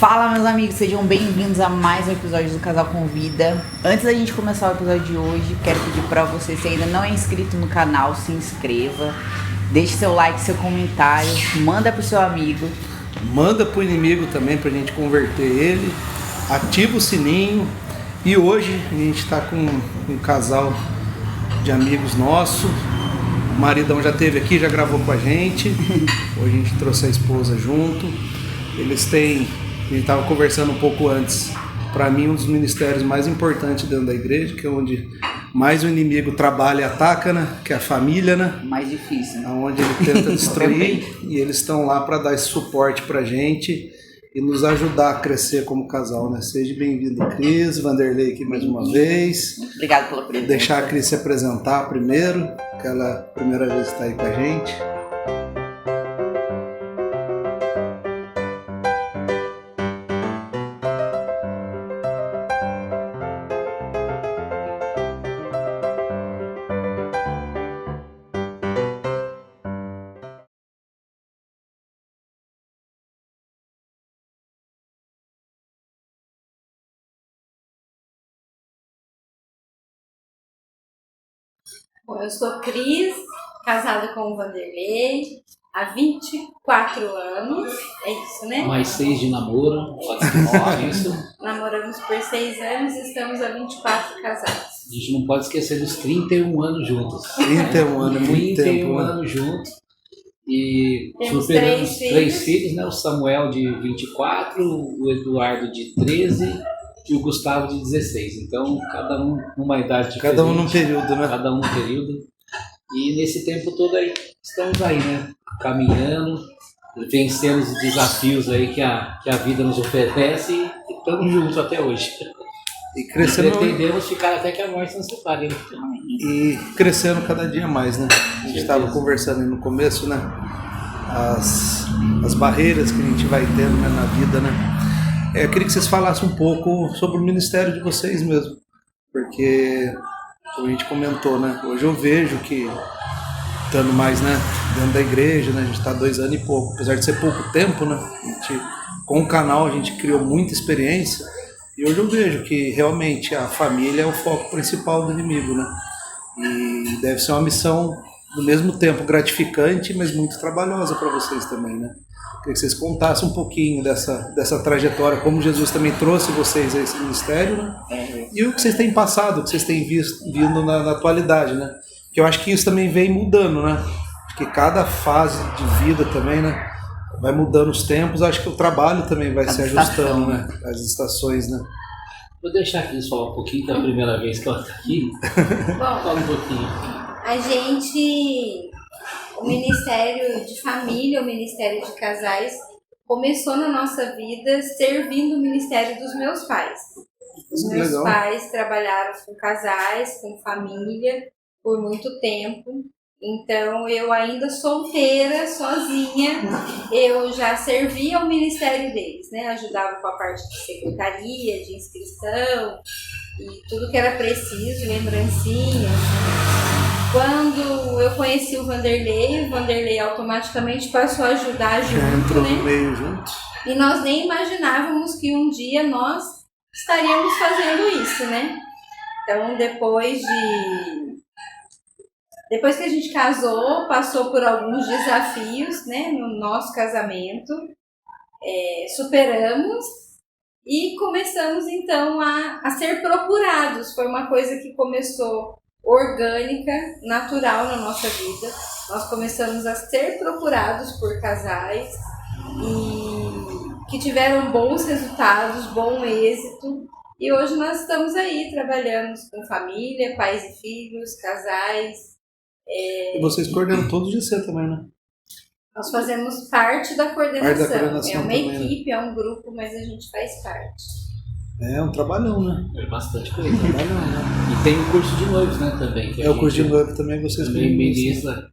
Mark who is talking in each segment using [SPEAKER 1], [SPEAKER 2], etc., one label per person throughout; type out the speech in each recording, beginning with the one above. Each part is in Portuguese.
[SPEAKER 1] Fala, meus amigos, sejam bem-vindos a mais um episódio do Casal Convida. Antes da gente começar o episódio de hoje, quero pedir pra você, se ainda não é inscrito no canal, se inscreva, deixe seu like, seu comentário, manda pro seu amigo.
[SPEAKER 2] Manda pro inimigo também pra gente converter ele, ativa o sininho. E hoje a gente tá com um casal de amigos nossos. O maridão já esteve aqui, já gravou com a gente. Hoje a gente trouxe a esposa junto. Eles têm, a gente estava conversando um pouco antes, para mim um dos ministérios mais importantes dentro da igreja, que é onde mais o inimigo trabalha e ataca, né? Que é a família, né?
[SPEAKER 1] Mais difícil, né?
[SPEAKER 2] Onde ele tenta destruir. E eles estão lá para dar esse suporte pra gente e nos ajudar a crescer como casal, né? Seja bem-vindo, Cris, Vanderlei aqui mais uma vez.
[SPEAKER 1] Muito obrigado pela presença.
[SPEAKER 2] Deixar a Cris se apresentar primeiro, que ela é a primeira vez que está aí com a gente.
[SPEAKER 3] Bom, eu sou Cris, casada com o Vanderlei há 24 anos, é isso, né?
[SPEAKER 4] Mais 6 de namoro, pode ser 9, isso.
[SPEAKER 3] Namoramos por 6 anos e estamos há 24 casados.
[SPEAKER 4] A gente não pode esquecer dos 31 anos juntos.
[SPEAKER 2] 31 anos, é muito
[SPEAKER 4] 31
[SPEAKER 2] tempo, né?
[SPEAKER 4] anos juntos. E
[SPEAKER 3] Temos
[SPEAKER 4] superamos
[SPEAKER 3] três
[SPEAKER 4] três filhos, né? O Samuel de 24, o Eduardo de 13 e o Gustavo de 16. Então, cada um numa idade diferente.
[SPEAKER 2] Cada um num período, né?
[SPEAKER 4] Cada um num período. E nesse tempo todo aí, estamos aí, né? Caminhando, vencendo os desafios aí que a vida nos oferece e estamos juntos até hoje.
[SPEAKER 2] E crescendo,
[SPEAKER 4] Pretendemos ficar até que a morte nos separe.
[SPEAKER 2] e crescendo cada dia mais, né? A gente estava conversando aí no começo, né? As barreiras que a gente vai tendo, né, na vida, né? Eu queria que vocês falassem um pouco sobre o ministério de vocês mesmo, porque, como a gente comentou, né? Hoje eu vejo que, estando mais, né, dentro da igreja, né? A gente está 2 anos e pouco, apesar de ser pouco tempo, né? Com o canal a gente criou muita experiência e hoje eu vejo que realmente a família é o foco principal do inimigo, né? E deve ser uma missão, no mesmo tempo, gratificante, mas muito trabalhosa para vocês também, né? Queria que vocês contassem um pouquinho dessa trajetória, como Jesus também trouxe vocês a esse ministério, né? E o que vocês têm passado, o que vocês têm vindo na atualidade, né? Que eu acho que isso também vem mudando, né? Acho que cada fase de vida também, né? Vai mudando os tempos, acho que o trabalho também vai se ajustando, né? As estações, né?
[SPEAKER 4] Vou deixar a Cris falar um pouquinho, que é a primeira vez que ela está aqui.
[SPEAKER 3] Bom,
[SPEAKER 4] Fala um pouquinho.
[SPEAKER 3] a gente, o Ministério de Família, o Ministério de Casais, começou na nossa vida servindo o Ministério dos meus pais. Os meus
[SPEAKER 2] Legal.
[SPEAKER 3] pais trabalharam com casais, com família, por muito tempo. Então, eu ainda solteira, sozinha, eu já servia ao ministério deles, né? Ajudava com a parte de secretaria, de inscrição e tudo que era preciso, lembrancinhas. Quando eu conheci o Vanderlei automaticamente passou a ajudar
[SPEAKER 2] Já
[SPEAKER 3] junto,
[SPEAKER 2] entrou no
[SPEAKER 3] né?
[SPEAKER 2] meio junto.
[SPEAKER 3] E nós nem imaginávamos que um dia nós estaríamos fazendo isso, né? Então, depois que a gente casou, passou por alguns desafios, né, no nosso casamento, superamos e começamos então a ser procurados. Foi uma coisa que começou orgânica, natural na nossa vida. Nós começamos a ser procurados por casais e que tiveram bons resultados, bom êxito. E hoje nós estamos aí trabalhando com família, pais e filhos, casais.
[SPEAKER 2] E vocês coordenam todos de GC também, né?
[SPEAKER 3] Nós fazemos parte da coordenação.
[SPEAKER 2] Parte da coordenação
[SPEAKER 3] É uma
[SPEAKER 2] também, né?
[SPEAKER 3] equipe, é um grupo, mas a gente faz parte.
[SPEAKER 2] É um trabalhão, né?
[SPEAKER 4] É bastante coisa.
[SPEAKER 2] Trabalhão, né?
[SPEAKER 4] E tem o curso de noivos, né, também. Que a
[SPEAKER 2] O curso de
[SPEAKER 4] gente
[SPEAKER 2] noivo também vocês
[SPEAKER 4] também ministra.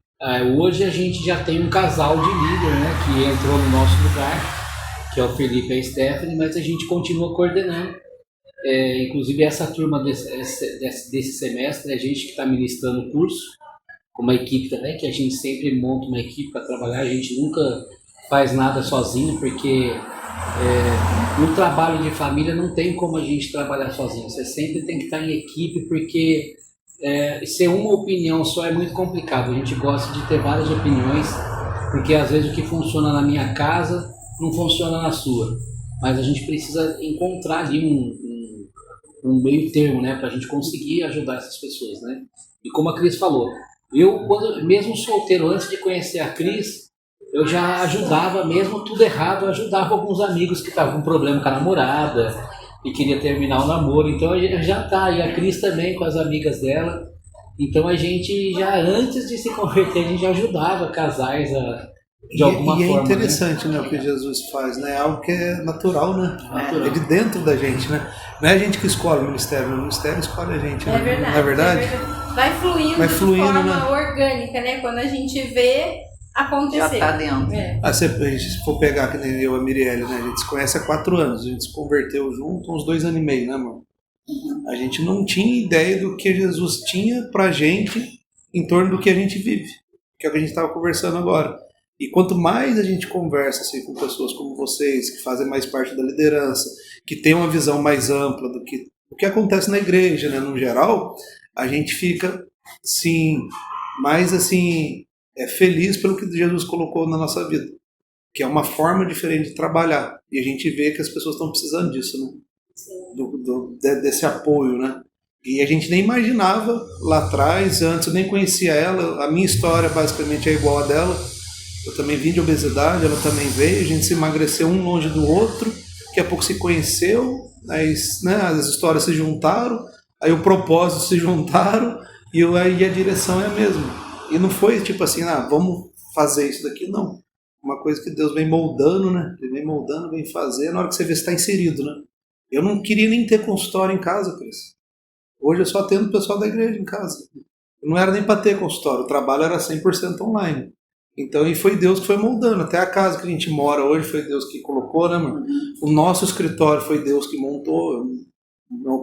[SPEAKER 4] Hoje a gente já tem um casal de líder, né, que entrou no nosso lugar, que é o Felipe e a Stephanie, mas a gente continua coordenando. Inclusive essa turma desse semestre, a gente que está ministrando o curso, uma equipe também, que a gente sempre monta uma equipe para trabalhar, a gente nunca faz nada sozinho, porque No trabalho de família não tem como a gente trabalhar sozinho, você sempre tem que estar em equipe, porque ser uma opinião só é muito complicado. A gente gosta de ter várias opiniões, porque às vezes o que funciona na minha casa não funciona na sua, mas a gente precisa encontrar ali um meio termo, né, para a gente conseguir ajudar essas pessoas, né? E como a Cris falou, eu, mesmo solteiro, antes de conhecer a Cris, eu já ajudava, mesmo tudo errado, eu ajudava alguns amigos que estavam com problema com a namorada e queria terminar o namoro. Então já tá, e a Cris também com as amigas dela. Então a gente já, antes de se converter, a gente já ajudava casais de alguma forma.
[SPEAKER 2] E é interessante, né, o que Jesus faz, né? É algo que é natural, né?
[SPEAKER 4] Natural.
[SPEAKER 2] É de dentro da gente, né? Não é a gente que escolhe o ministério escolhe a gente, né?
[SPEAKER 3] É verdade.
[SPEAKER 2] Não é verdade?
[SPEAKER 3] Vai fluindo de forma
[SPEAKER 2] né?
[SPEAKER 3] orgânica, né? Quando a gente vê acontecer.
[SPEAKER 1] Já tá dentro.
[SPEAKER 2] Se for pegar, que nem eu e a Mirielle, né? A gente se conhece há 4 anos, a gente se converteu junto há uns 2 anos e meio, né, amor? A gente não tinha ideia do que Jesus tinha pra gente em torno do que a gente vive, que é o que a gente estava conversando agora. E quanto mais a gente conversa assim, com pessoas como vocês, que fazem mais parte da liderança, que têm uma visão mais ampla do que o que acontece na igreja, né, no geral, a gente fica, sim, mais assim, feliz pelo que Jesus colocou na nossa vida, que é uma forma diferente de trabalhar. E a gente vê que as pessoas estão precisando disso, né? Desse apoio, né? E a gente nem imaginava lá atrás, antes eu nem conhecia ela, a minha história basicamente é igual a dela. Eu também vim de obesidade, ela também veio, a gente se emagreceu um longe do outro, daqui a pouco se conheceu, aí, né, as histórias se juntaram, aí o propósito se juntaram, e aí a direção é a mesma. E não foi tipo assim, vamos fazer isso daqui, não. Uma coisa que Deus vem moldando, né? Ele vem moldando, vem fazendo, na hora que você vê se está inserido, né? Eu não queria nem ter consultório em casa, Cris. Hoje eu só atendo o pessoal da igreja em casa. Não era nem para ter consultório, o trabalho era 100% online. Então, e foi Deus que foi moldando. Até a casa que a gente mora hoje foi Deus que colocou, né, mano? O nosso escritório foi Deus que montou.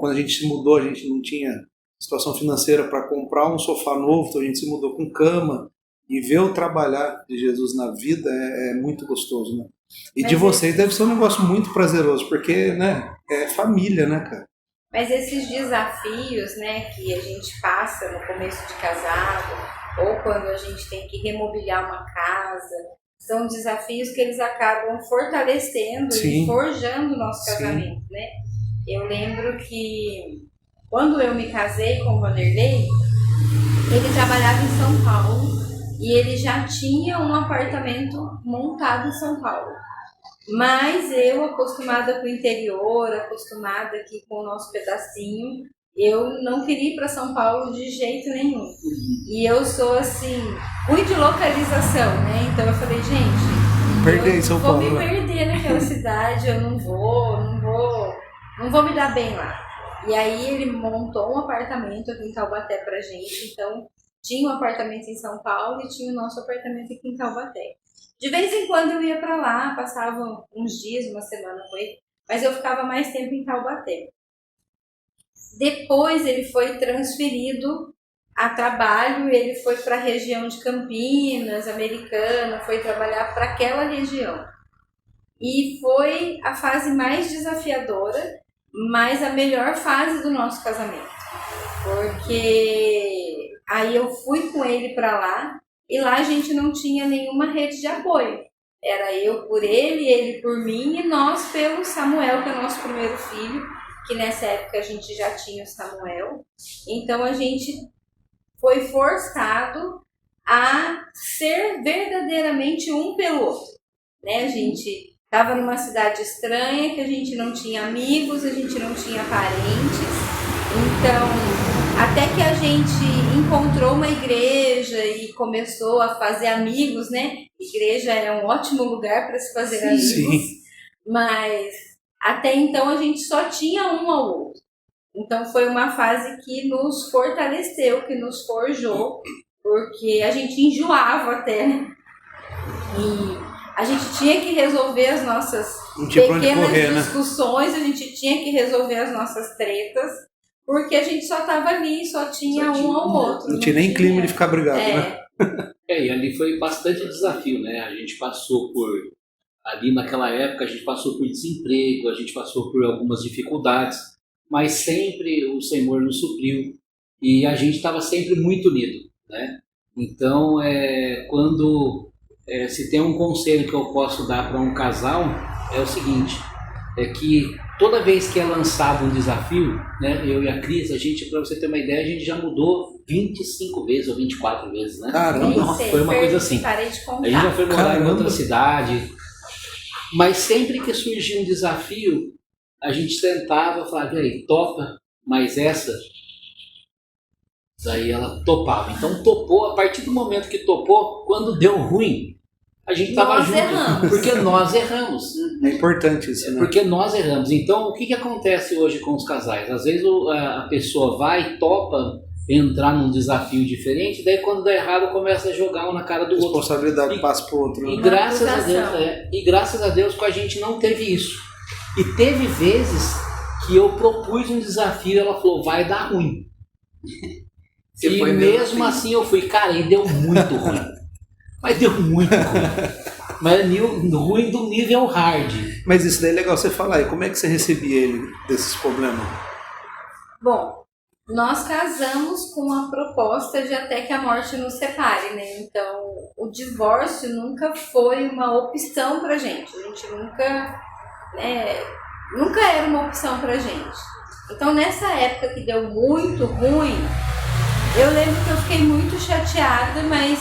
[SPEAKER 2] Quando a gente se mudou, a gente não tinha situação financeira para comprar um sofá novo, então a gente se mudou com cama. E ver o trabalhar de Jesus na vida é muito gostoso, né? E de vocês deve ser um negócio muito prazeroso, porque, né, é família, né, cara?
[SPEAKER 3] Mas esses desafios, né, que a gente passa no começo de casado, ou quando a gente tem que remobiliar uma casa, são desafios que eles acabam fortalecendo e forjando o nosso casamento, né? Eu lembro que quando eu me casei com o Vanderlei, ele trabalhava em São Paulo e ele já tinha um apartamento montado em São Paulo. Mas eu, acostumada com o interior, acostumada aqui com o nosso pedacinho, eu não queria ir para São Paulo de jeito nenhum. E eu sou assim, muito de localização, né? Então eu falei, gente, eu vou me perder naquela cidade, eu não vou me dar bem lá. E aí ele montou um apartamento aqui em Taubaté pra gente, então tinha um apartamento em São Paulo e tinha o nosso apartamento aqui em Taubaté. De vez em quando eu ia para lá, passava uns dias, uma semana com ele, mas eu ficava mais tempo em Taubaté. Depois ele foi transferido a trabalho, ele foi para a região de Campinas, Americana, foi trabalhar para aquela região. E foi a fase mais desafiadora, mas a melhor fase do nosso casamento. Porque aí eu fui com ele para lá, e lá a gente não tinha nenhuma rede de apoio. Era eu por ele por mim e nós pelo Samuel, que é o nosso primeiro filho, que nessa época a gente já tinha o Samuel. Então a gente foi forçado a ser verdadeiramente um pelo outro, né? A gente estava numa cidade estranha, que a gente não tinha amigos, a gente não tinha parentes. Então, até que a gente encontrou uma igreja e começou a fazer amigos, né? Igreja é um ótimo lugar para se fazer amigos. Sim. Mas até então a gente só tinha um ao outro. Então foi uma fase que nos fortaleceu, que nos forjou, porque a gente enjoava até, né? E a gente tinha que resolver as nossas pequenas discussões, a gente tinha que resolver as nossas tretas, porque a gente só estava ali, só tinha um ao outro.
[SPEAKER 2] Não tinha nem clima de ficar brigado, né?
[SPEAKER 4] E ali foi bastante desafio, né? A gente passou por Ali naquela época a gente passou por desemprego, a gente passou por algumas dificuldades, mas sempre o Senhor nos supriu e a gente estava sempre muito unido, né? Então, quando se tem um conselho que eu posso dar para um casal, é o seguinte, é que toda vez que é lançado um desafio, né, eu e a Cris, a gente, para você ter uma ideia, a gente já mudou 25 vezes ou 24 vezes, né?
[SPEAKER 2] Caramba!
[SPEAKER 4] Foi uma coisa assim.
[SPEAKER 3] Parei de contar.
[SPEAKER 4] A gente já foi morar em
[SPEAKER 2] Caramba.
[SPEAKER 4] outra cidade, mas sempre que surgia um desafio, a gente sentava e falava, e aí, topa, mas essa... Daí ela topava. Então topou, a partir do momento que topou, quando deu ruim, a gente estava junto.
[SPEAKER 3] Erramos.
[SPEAKER 4] Porque nós erramos.
[SPEAKER 2] É importante isso, né?
[SPEAKER 4] Porque nós erramos. Então o que acontece hoje com os casais? Às vezes a pessoa vai e topa entrar num desafio diferente, daí quando dá errado começa a jogar um na cara do outro.
[SPEAKER 2] Responsabilidade passa pro outro.
[SPEAKER 4] E
[SPEAKER 2] Né?
[SPEAKER 4] graças a Deus com a gente não teve isso. E teve vezes que eu propus um desafio e ela falou, vai dar ruim.
[SPEAKER 1] Você
[SPEAKER 4] E
[SPEAKER 1] foi
[SPEAKER 4] mesmo assim eu fui, cara, e deu muito ruim. Mas deu muito ruim. Mas ruim do nível hard.
[SPEAKER 2] Mas isso daí é legal você falar. E como é que você recebia ele desses problemas?
[SPEAKER 3] Bom, nós casamos com a proposta de até que a morte nos separe, né? Então, o divórcio nunca foi uma opção pra gente. A gente nunca era uma opção pra gente. Então, nessa época que deu muito ruim, eu lembro que eu fiquei muito chateada, mas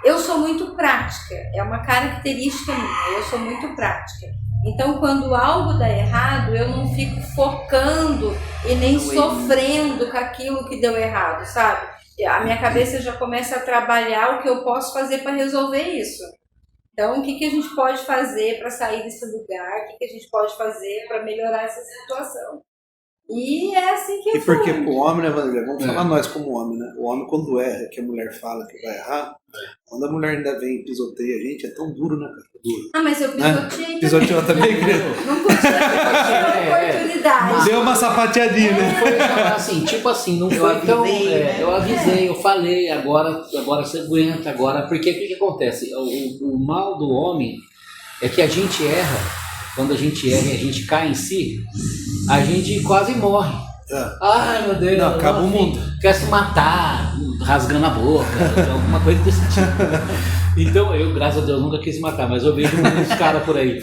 [SPEAKER 3] eu sou muito prática. É uma característica minha, eu sou muito prática. Então, quando algo dá errado, eu não fico focando e nem sofrendo com aquilo que deu errado, sabe? A minha cabeça já começa a trabalhar o que eu posso fazer para resolver isso. Então, o que a gente pode fazer para sair desse lugar? O que a gente pode fazer para melhorar essa situação? E é assim que
[SPEAKER 2] E porque
[SPEAKER 3] foi.
[SPEAKER 2] pro homem, né, Vanderlei? Vamos falar nós como homem, né? O homem quando erra, que a mulher fala que vai errar, quando a mulher ainda vem e pisoteia a gente, é tão duro, né, cara? Duro.
[SPEAKER 3] Ah, mas eu pisoteei
[SPEAKER 2] Pisoteou também, querido?
[SPEAKER 3] Não podia ter oportunidade.
[SPEAKER 2] Deu uma sapateadinha, né?
[SPEAKER 4] Foi assim, tipo assim, não foi tão. Eu avisei, eu falei, agora você aguenta, agora. Porque o que acontece? O mal do homem é que a gente erra, quando a gente erra e a gente cai em si, a gente quase morre. Ai, meu Deus.
[SPEAKER 2] Não, acaba o mundo.
[SPEAKER 4] Quer se matar, rasgando a boca, alguma coisa desse tipo. Então, eu, graças a Deus, nunca quis matar, mas eu vejo muitos caras por aí.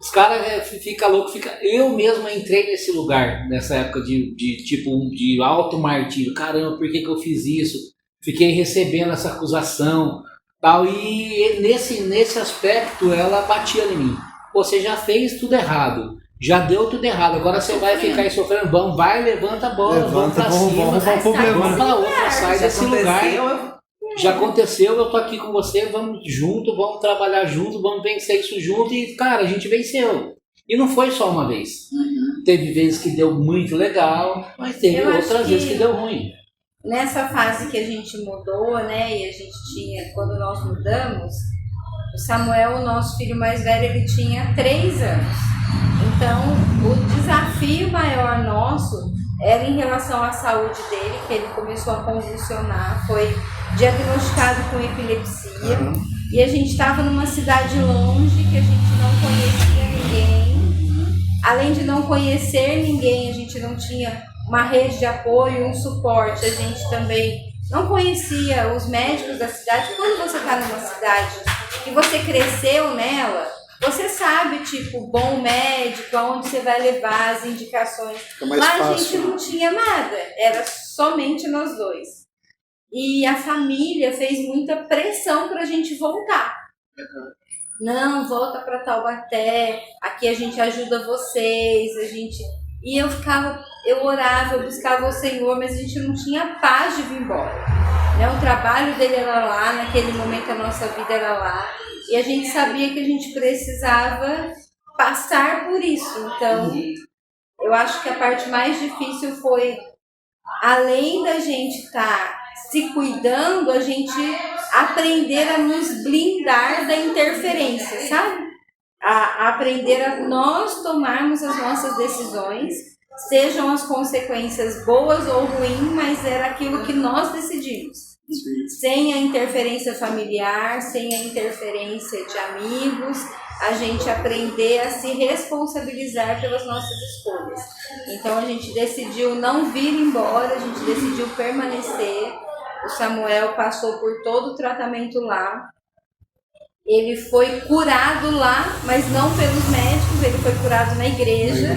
[SPEAKER 4] Os caras ficam loucos, eu mesmo entrei nesse lugar, nessa época de auto-martírio. Caramba, por que eu fiz isso? Fiquei recebendo essa acusação, tal, e nesse aspecto ela batia em mim. Você já fez tudo errado, já deu tudo errado, agora você vai ficar aí sofrendo, levanta a bola, vamos pra cima,
[SPEAKER 2] vamos arrumar um problema.
[SPEAKER 4] vamos pra outra, sai desse lugar. Já aconteceu, eu tô aqui com você, vamos junto, vamos trabalhar junto, vamos vencer isso junto e, cara, a gente venceu. E não foi só uma vez. Teve vezes que deu muito legal, mas teve outras vezes que deu ruim.
[SPEAKER 3] Nessa fase que a gente mudou, né, e a gente tinha, quando nós mudamos, o Samuel, o nosso filho mais velho, ele tinha 3 anos. Então, o desafio maior nosso era em relação à saúde dele, que ele começou a convulsionar, foi diagnosticado com epilepsia, e a gente estava numa cidade longe, que a gente não conhecia ninguém. Além de não conhecer ninguém, a gente não tinha uma rede de apoio, um suporte, a gente também não conhecia os médicos da cidade. Quando você está numa cidade e você cresceu nela, você sabe, tipo, bom médico, aonde você vai levar as indicações. Lá a gente não tinha nada, era somente nós dois. E a família fez muita pressão para a gente voltar. Não, volta para Taubaté, aqui a gente ajuda vocês, E eu orava, eu buscava o Senhor, mas a gente não tinha paz de vir embora. Né? O trabalho dele era lá, naquele momento a nossa vida era lá. E a gente sabia que a gente precisava passar por isso. Então, eu acho que a parte mais difícil foi, além da gente estar se cuidando, a gente aprender a nos blindar da interferência, sabe? A aprender a nós tomarmos as nossas decisões, sejam as consequências boas ou ruins, mas era aquilo que nós decidimos. Sem a interferência familiar, sem a interferência de amigos, a gente aprender a se responsabilizar pelas nossas escolhas. Então a gente decidiu não vir embora, a gente decidiu permanecer. O Samuel passou por todo o tratamento lá. Ele foi curado lá, mas não pelos médicos, ele foi curado na igreja.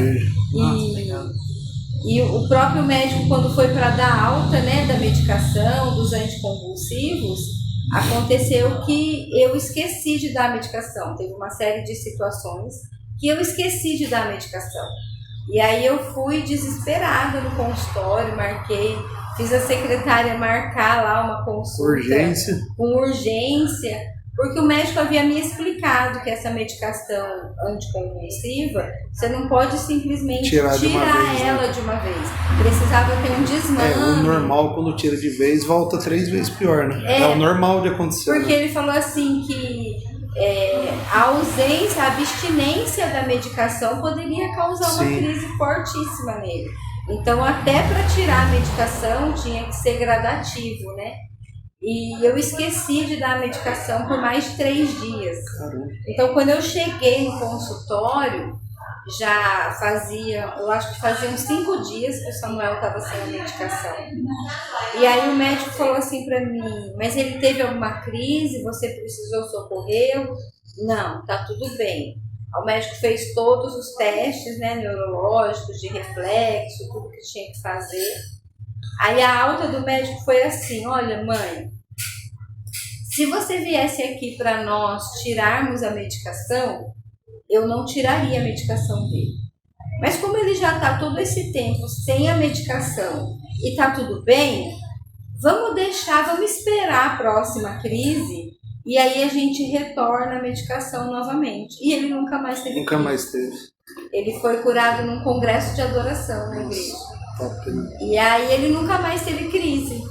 [SPEAKER 3] E o próprio médico, quando foi para dar alta, né, da medicação, dos anticonvulsivos, aconteceu que eu esqueci de dar a medicação. Teve uma série de situações que eu esqueci de dar a medicação. E aí eu fui desesperada no consultório, fiz a secretária marcar lá uma consulta com urgência, porque o médico havia me explicado que essa medicação anticonvulsiva, você não pode simplesmente tirar ela de uma vez. Precisava ter um desmame.
[SPEAKER 2] O normal, quando tira de vez, volta 3 vezes pior, né? É o normal de acontecer.
[SPEAKER 3] Porque
[SPEAKER 2] né?
[SPEAKER 3] ele falou assim que a ausência, a abstinência da medicação poderia causar uma crise fortíssima nele. Então, até para tirar a medicação, tinha que ser gradativo, né? E eu esqueci de dar a medicação por mais de 3 dias.
[SPEAKER 2] Caramba.
[SPEAKER 3] Então, quando eu cheguei no consultório, já eu acho que fazia uns 5 dias que o Samuel estava sem a medicação. E aí o médico falou assim para mim, mas ele teve alguma crise? Você precisou socorrê-lo? Não, tá tudo bem. O médico fez todos os testes, né, neurológicos, de reflexo, tudo que tinha que fazer. Aí a alta do médico foi assim: olha, mãe, se você viesse aqui para nós tirarmos a medicação, eu não tiraria a medicação dele. Mas como ele já está todo esse tempo sem a medicação e está tudo bem, vamos esperar a próxima crise e aí a gente retorna a medicação novamente. E ele nunca mais teve crise.
[SPEAKER 2] Nunca mais teve.
[SPEAKER 3] Ele foi curado num congresso de adoração na igreja.
[SPEAKER 2] Top, né?
[SPEAKER 3] E aí ele nunca mais teve crise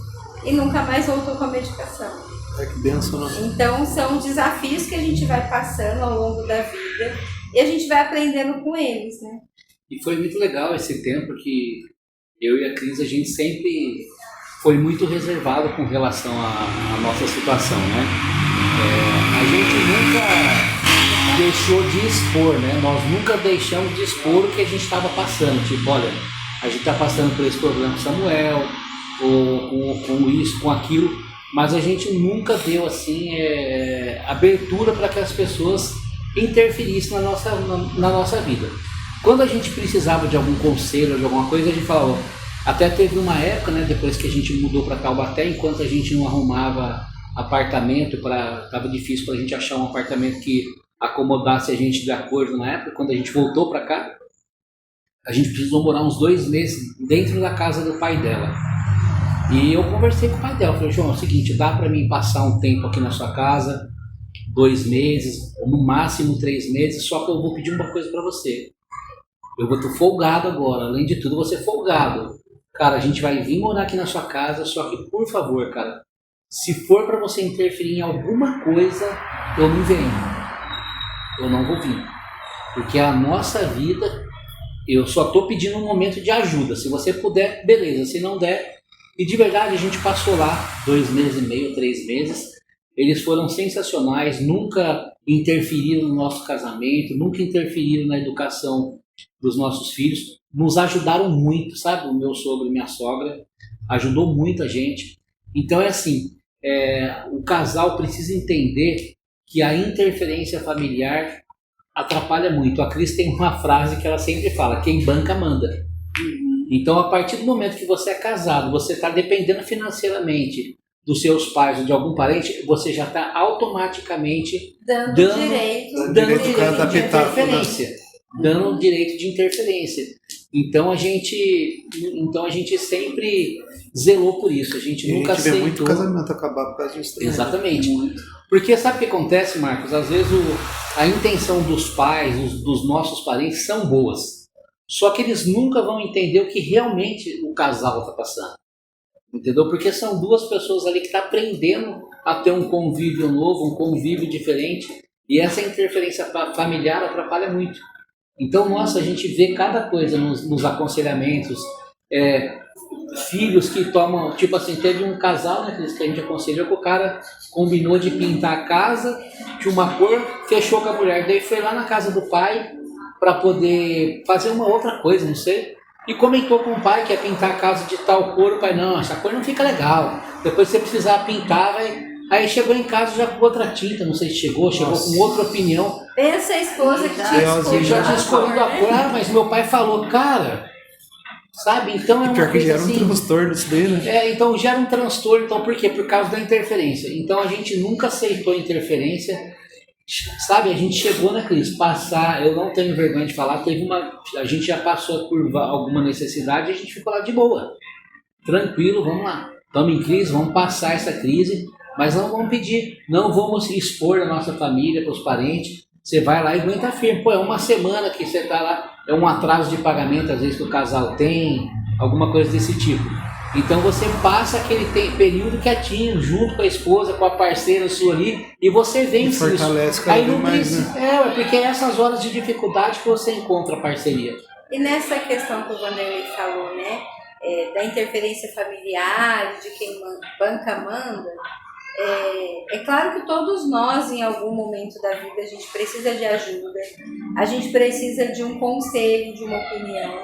[SPEAKER 3] e nunca mais voltou com a medicação.
[SPEAKER 2] Que bênção, né?
[SPEAKER 3] Então são desafios que a gente vai passando ao longo da vida e a gente vai aprendendo com eles, né?
[SPEAKER 4] E foi muito legal esse tempo que eu e a Cris, a gente sempre foi muito reservado com relação à nossa situação, né? A gente nunca deixou de expor, né? Nós nunca deixamos de expor o que a gente estava passando. Tipo, olha, a gente está passando por esse problema com Samuel, ou com isso, com aquilo, mas a gente nunca deu assim abertura para que as pessoas interferissem na nossa vida. Quando a gente precisava de algum conselho, de alguma coisa, a gente falava. Até teve uma época, né, depois que a gente mudou para Taubaté, enquanto a gente não arrumava apartamento, estava difícil para a gente achar um apartamento que acomodasse a gente de acordo na época. Quando a gente voltou para cá, a gente precisou morar uns 2 meses dentro da casa do pai dela. E eu conversei com o pai dela, falei: João, é o seguinte, dá para mim passar um tempo aqui na sua casa, 2 meses, no máximo 3 meses, só que eu vou pedir uma coisa para você. Eu vou estar folgado agora, além de tudo, você folgado. Cara, a gente vai vir morar aqui na sua casa, só que, por favor, cara, se for para você interferir em alguma coisa, eu não venho. Eu não vou vir. Porque a nossa vida, eu só estou pedindo um momento de ajuda. Se você puder, beleza. Se não der... E de verdade, a gente passou lá 2 meses e meio, 3 meses. Eles foram sensacionais, nunca interferiram no nosso casamento, nunca interferiram na educação dos nossos filhos. Nos ajudaram muito, sabe? O meu sogro e minha sogra ajudou muito a gente. Então é assim, o casal precisa entender que a interferência familiar atrapalha muito. A Cris tem uma frase que ela sempre fala: quem banca manda. Então, a partir do momento que você é casado, você está dependendo financeiramente dos seus pais ou de algum parente, você já está automaticamente dando direito de interferência. Dando direito de interferência. Então a gente sempre zelou por isso. A gente nunca aceitou.
[SPEAKER 2] A gente vê muito casamento acabar por causa disso.
[SPEAKER 4] Exatamente. Porque sabe o que acontece, Marcos? Às vezes a intenção dos pais, dos nossos parentes são boas. Só que eles nunca vão entender o que realmente o casal está passando. Entendeu? Porque são 2 pessoas ali que estão aprendendo a ter um convívio novo, um convívio diferente. E essa interferência familiar atrapalha muito. Então, nossa, a gente vê cada coisa nos aconselhamentos. Filhos que tomam, tipo assim, teve um casal, né, que a gente aconselhou, que o cara combinou de pintar a casa de uma cor, fechou com a mulher, daí foi lá na casa do pai para poder fazer uma outra coisa, não sei, e comentou com o pai que ia pintar a casa de tal cor. O pai, não, essa cor não fica legal, depois se você precisar pintar, vai... Aí chegou em casa já com outra tinta, não sei se chegou com outra opinião.
[SPEAKER 3] Pensa a esposa que tinha
[SPEAKER 4] escolhido. Já tinha escolhido a cor, mas meu pai falou, cara, sabe, então é uma
[SPEAKER 2] pior que gera
[SPEAKER 4] assim,
[SPEAKER 2] um transtorno isso daí, né?
[SPEAKER 4] Então gera um transtorno, então por quê? Por causa da interferência. Então a gente nunca aceitou interferência, sabe, a gente chegou na crise, eu não tenho vergonha de falar, a gente já passou por alguma necessidade e a gente ficou lá de boa, tranquilo, vamos lá, estamos em crise, vamos passar essa crise, mas não vamos pedir, não vamos expor a nossa família, para os parentes. Você vai lá e aguenta firme. Pô, é uma semana que você está lá, é um atraso de pagamento, às vezes que o casal tem, alguma coisa desse tipo. Então você passa aquele período quietinho, junto com a esposa, com a parceira sua ali, e você vence isso.
[SPEAKER 2] Fortalece cada vez mais, né?
[SPEAKER 4] É porque é essas horas de dificuldade que você encontra a parceria.
[SPEAKER 3] E nessa questão que o Vanderlei falou, né, da interferência familiar, de quem banca manda, é claro que todos nós, em algum momento da vida, a gente precisa de ajuda, a gente precisa de um conselho, de uma opinião.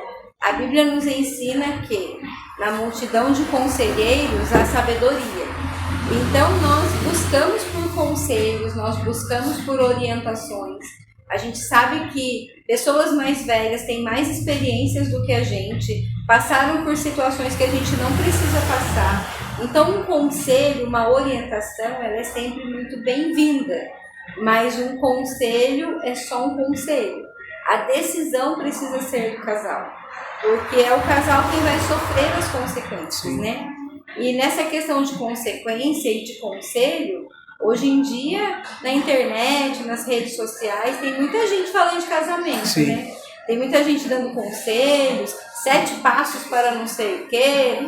[SPEAKER 3] A Bíblia nos ensina que na multidão de conselheiros há sabedoria. Então nós buscamos por conselhos, nós buscamos por orientações. A gente sabe que pessoas mais velhas têm mais experiências do que a gente, passaram por situações que a gente não precisa passar. Então um conselho, uma orientação, ela é sempre muito bem-vinda, mas um conselho é só um conselho. A decisão precisa ser do casal, porque é o casal quem vai sofrer as consequências, né? E nessa questão de consequência e de conselho, hoje em dia, na internet, nas redes sociais, tem muita gente falando de casamento,
[SPEAKER 2] Sim.
[SPEAKER 3] né? Tem muita gente dando conselhos, 7 passos para não sei o quê,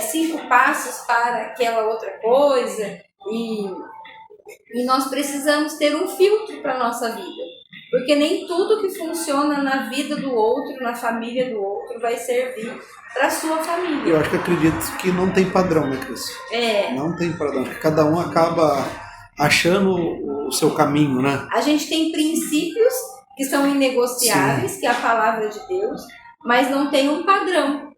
[SPEAKER 3] 5 passos para aquela outra coisa. E nós precisamos ter um filtro para a nossa vida. Porque nem tudo que funciona na vida do outro, na família do outro, vai servir para a sua família.
[SPEAKER 2] Eu acho que acredito que não tem padrão, né, Cris? Não tem padrão. Cada um acaba achando o seu caminho, né?
[SPEAKER 3] A gente tem princípios que são inegociáveis, Sim. que é a palavra de Deus, mas não tem um padrão.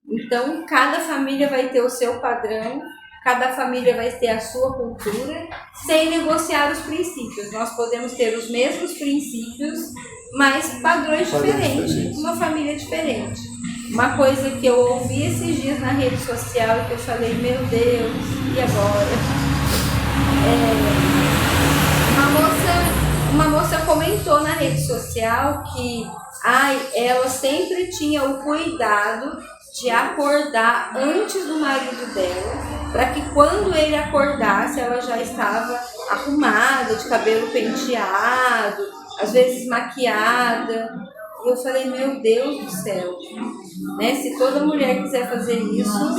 [SPEAKER 3] Então, cada família vai ter o seu padrão, cada família vai ter a sua cultura, sem negociar os princípios. Nós podemos ter os mesmos princípios, mas padrões diferentes, uma família diferente. Uma coisa que eu ouvi esses dias na rede social e que eu falei, meu Deus, e agora? Uma moça comentou na rede social que ela sempre tinha o cuidado de acordar antes do marido dela, para que quando ele acordasse ela já estava arrumada, de cabelo penteado, às vezes maquiada. E eu falei, meu Deus do céu, né? Se toda mulher quiser fazer isso,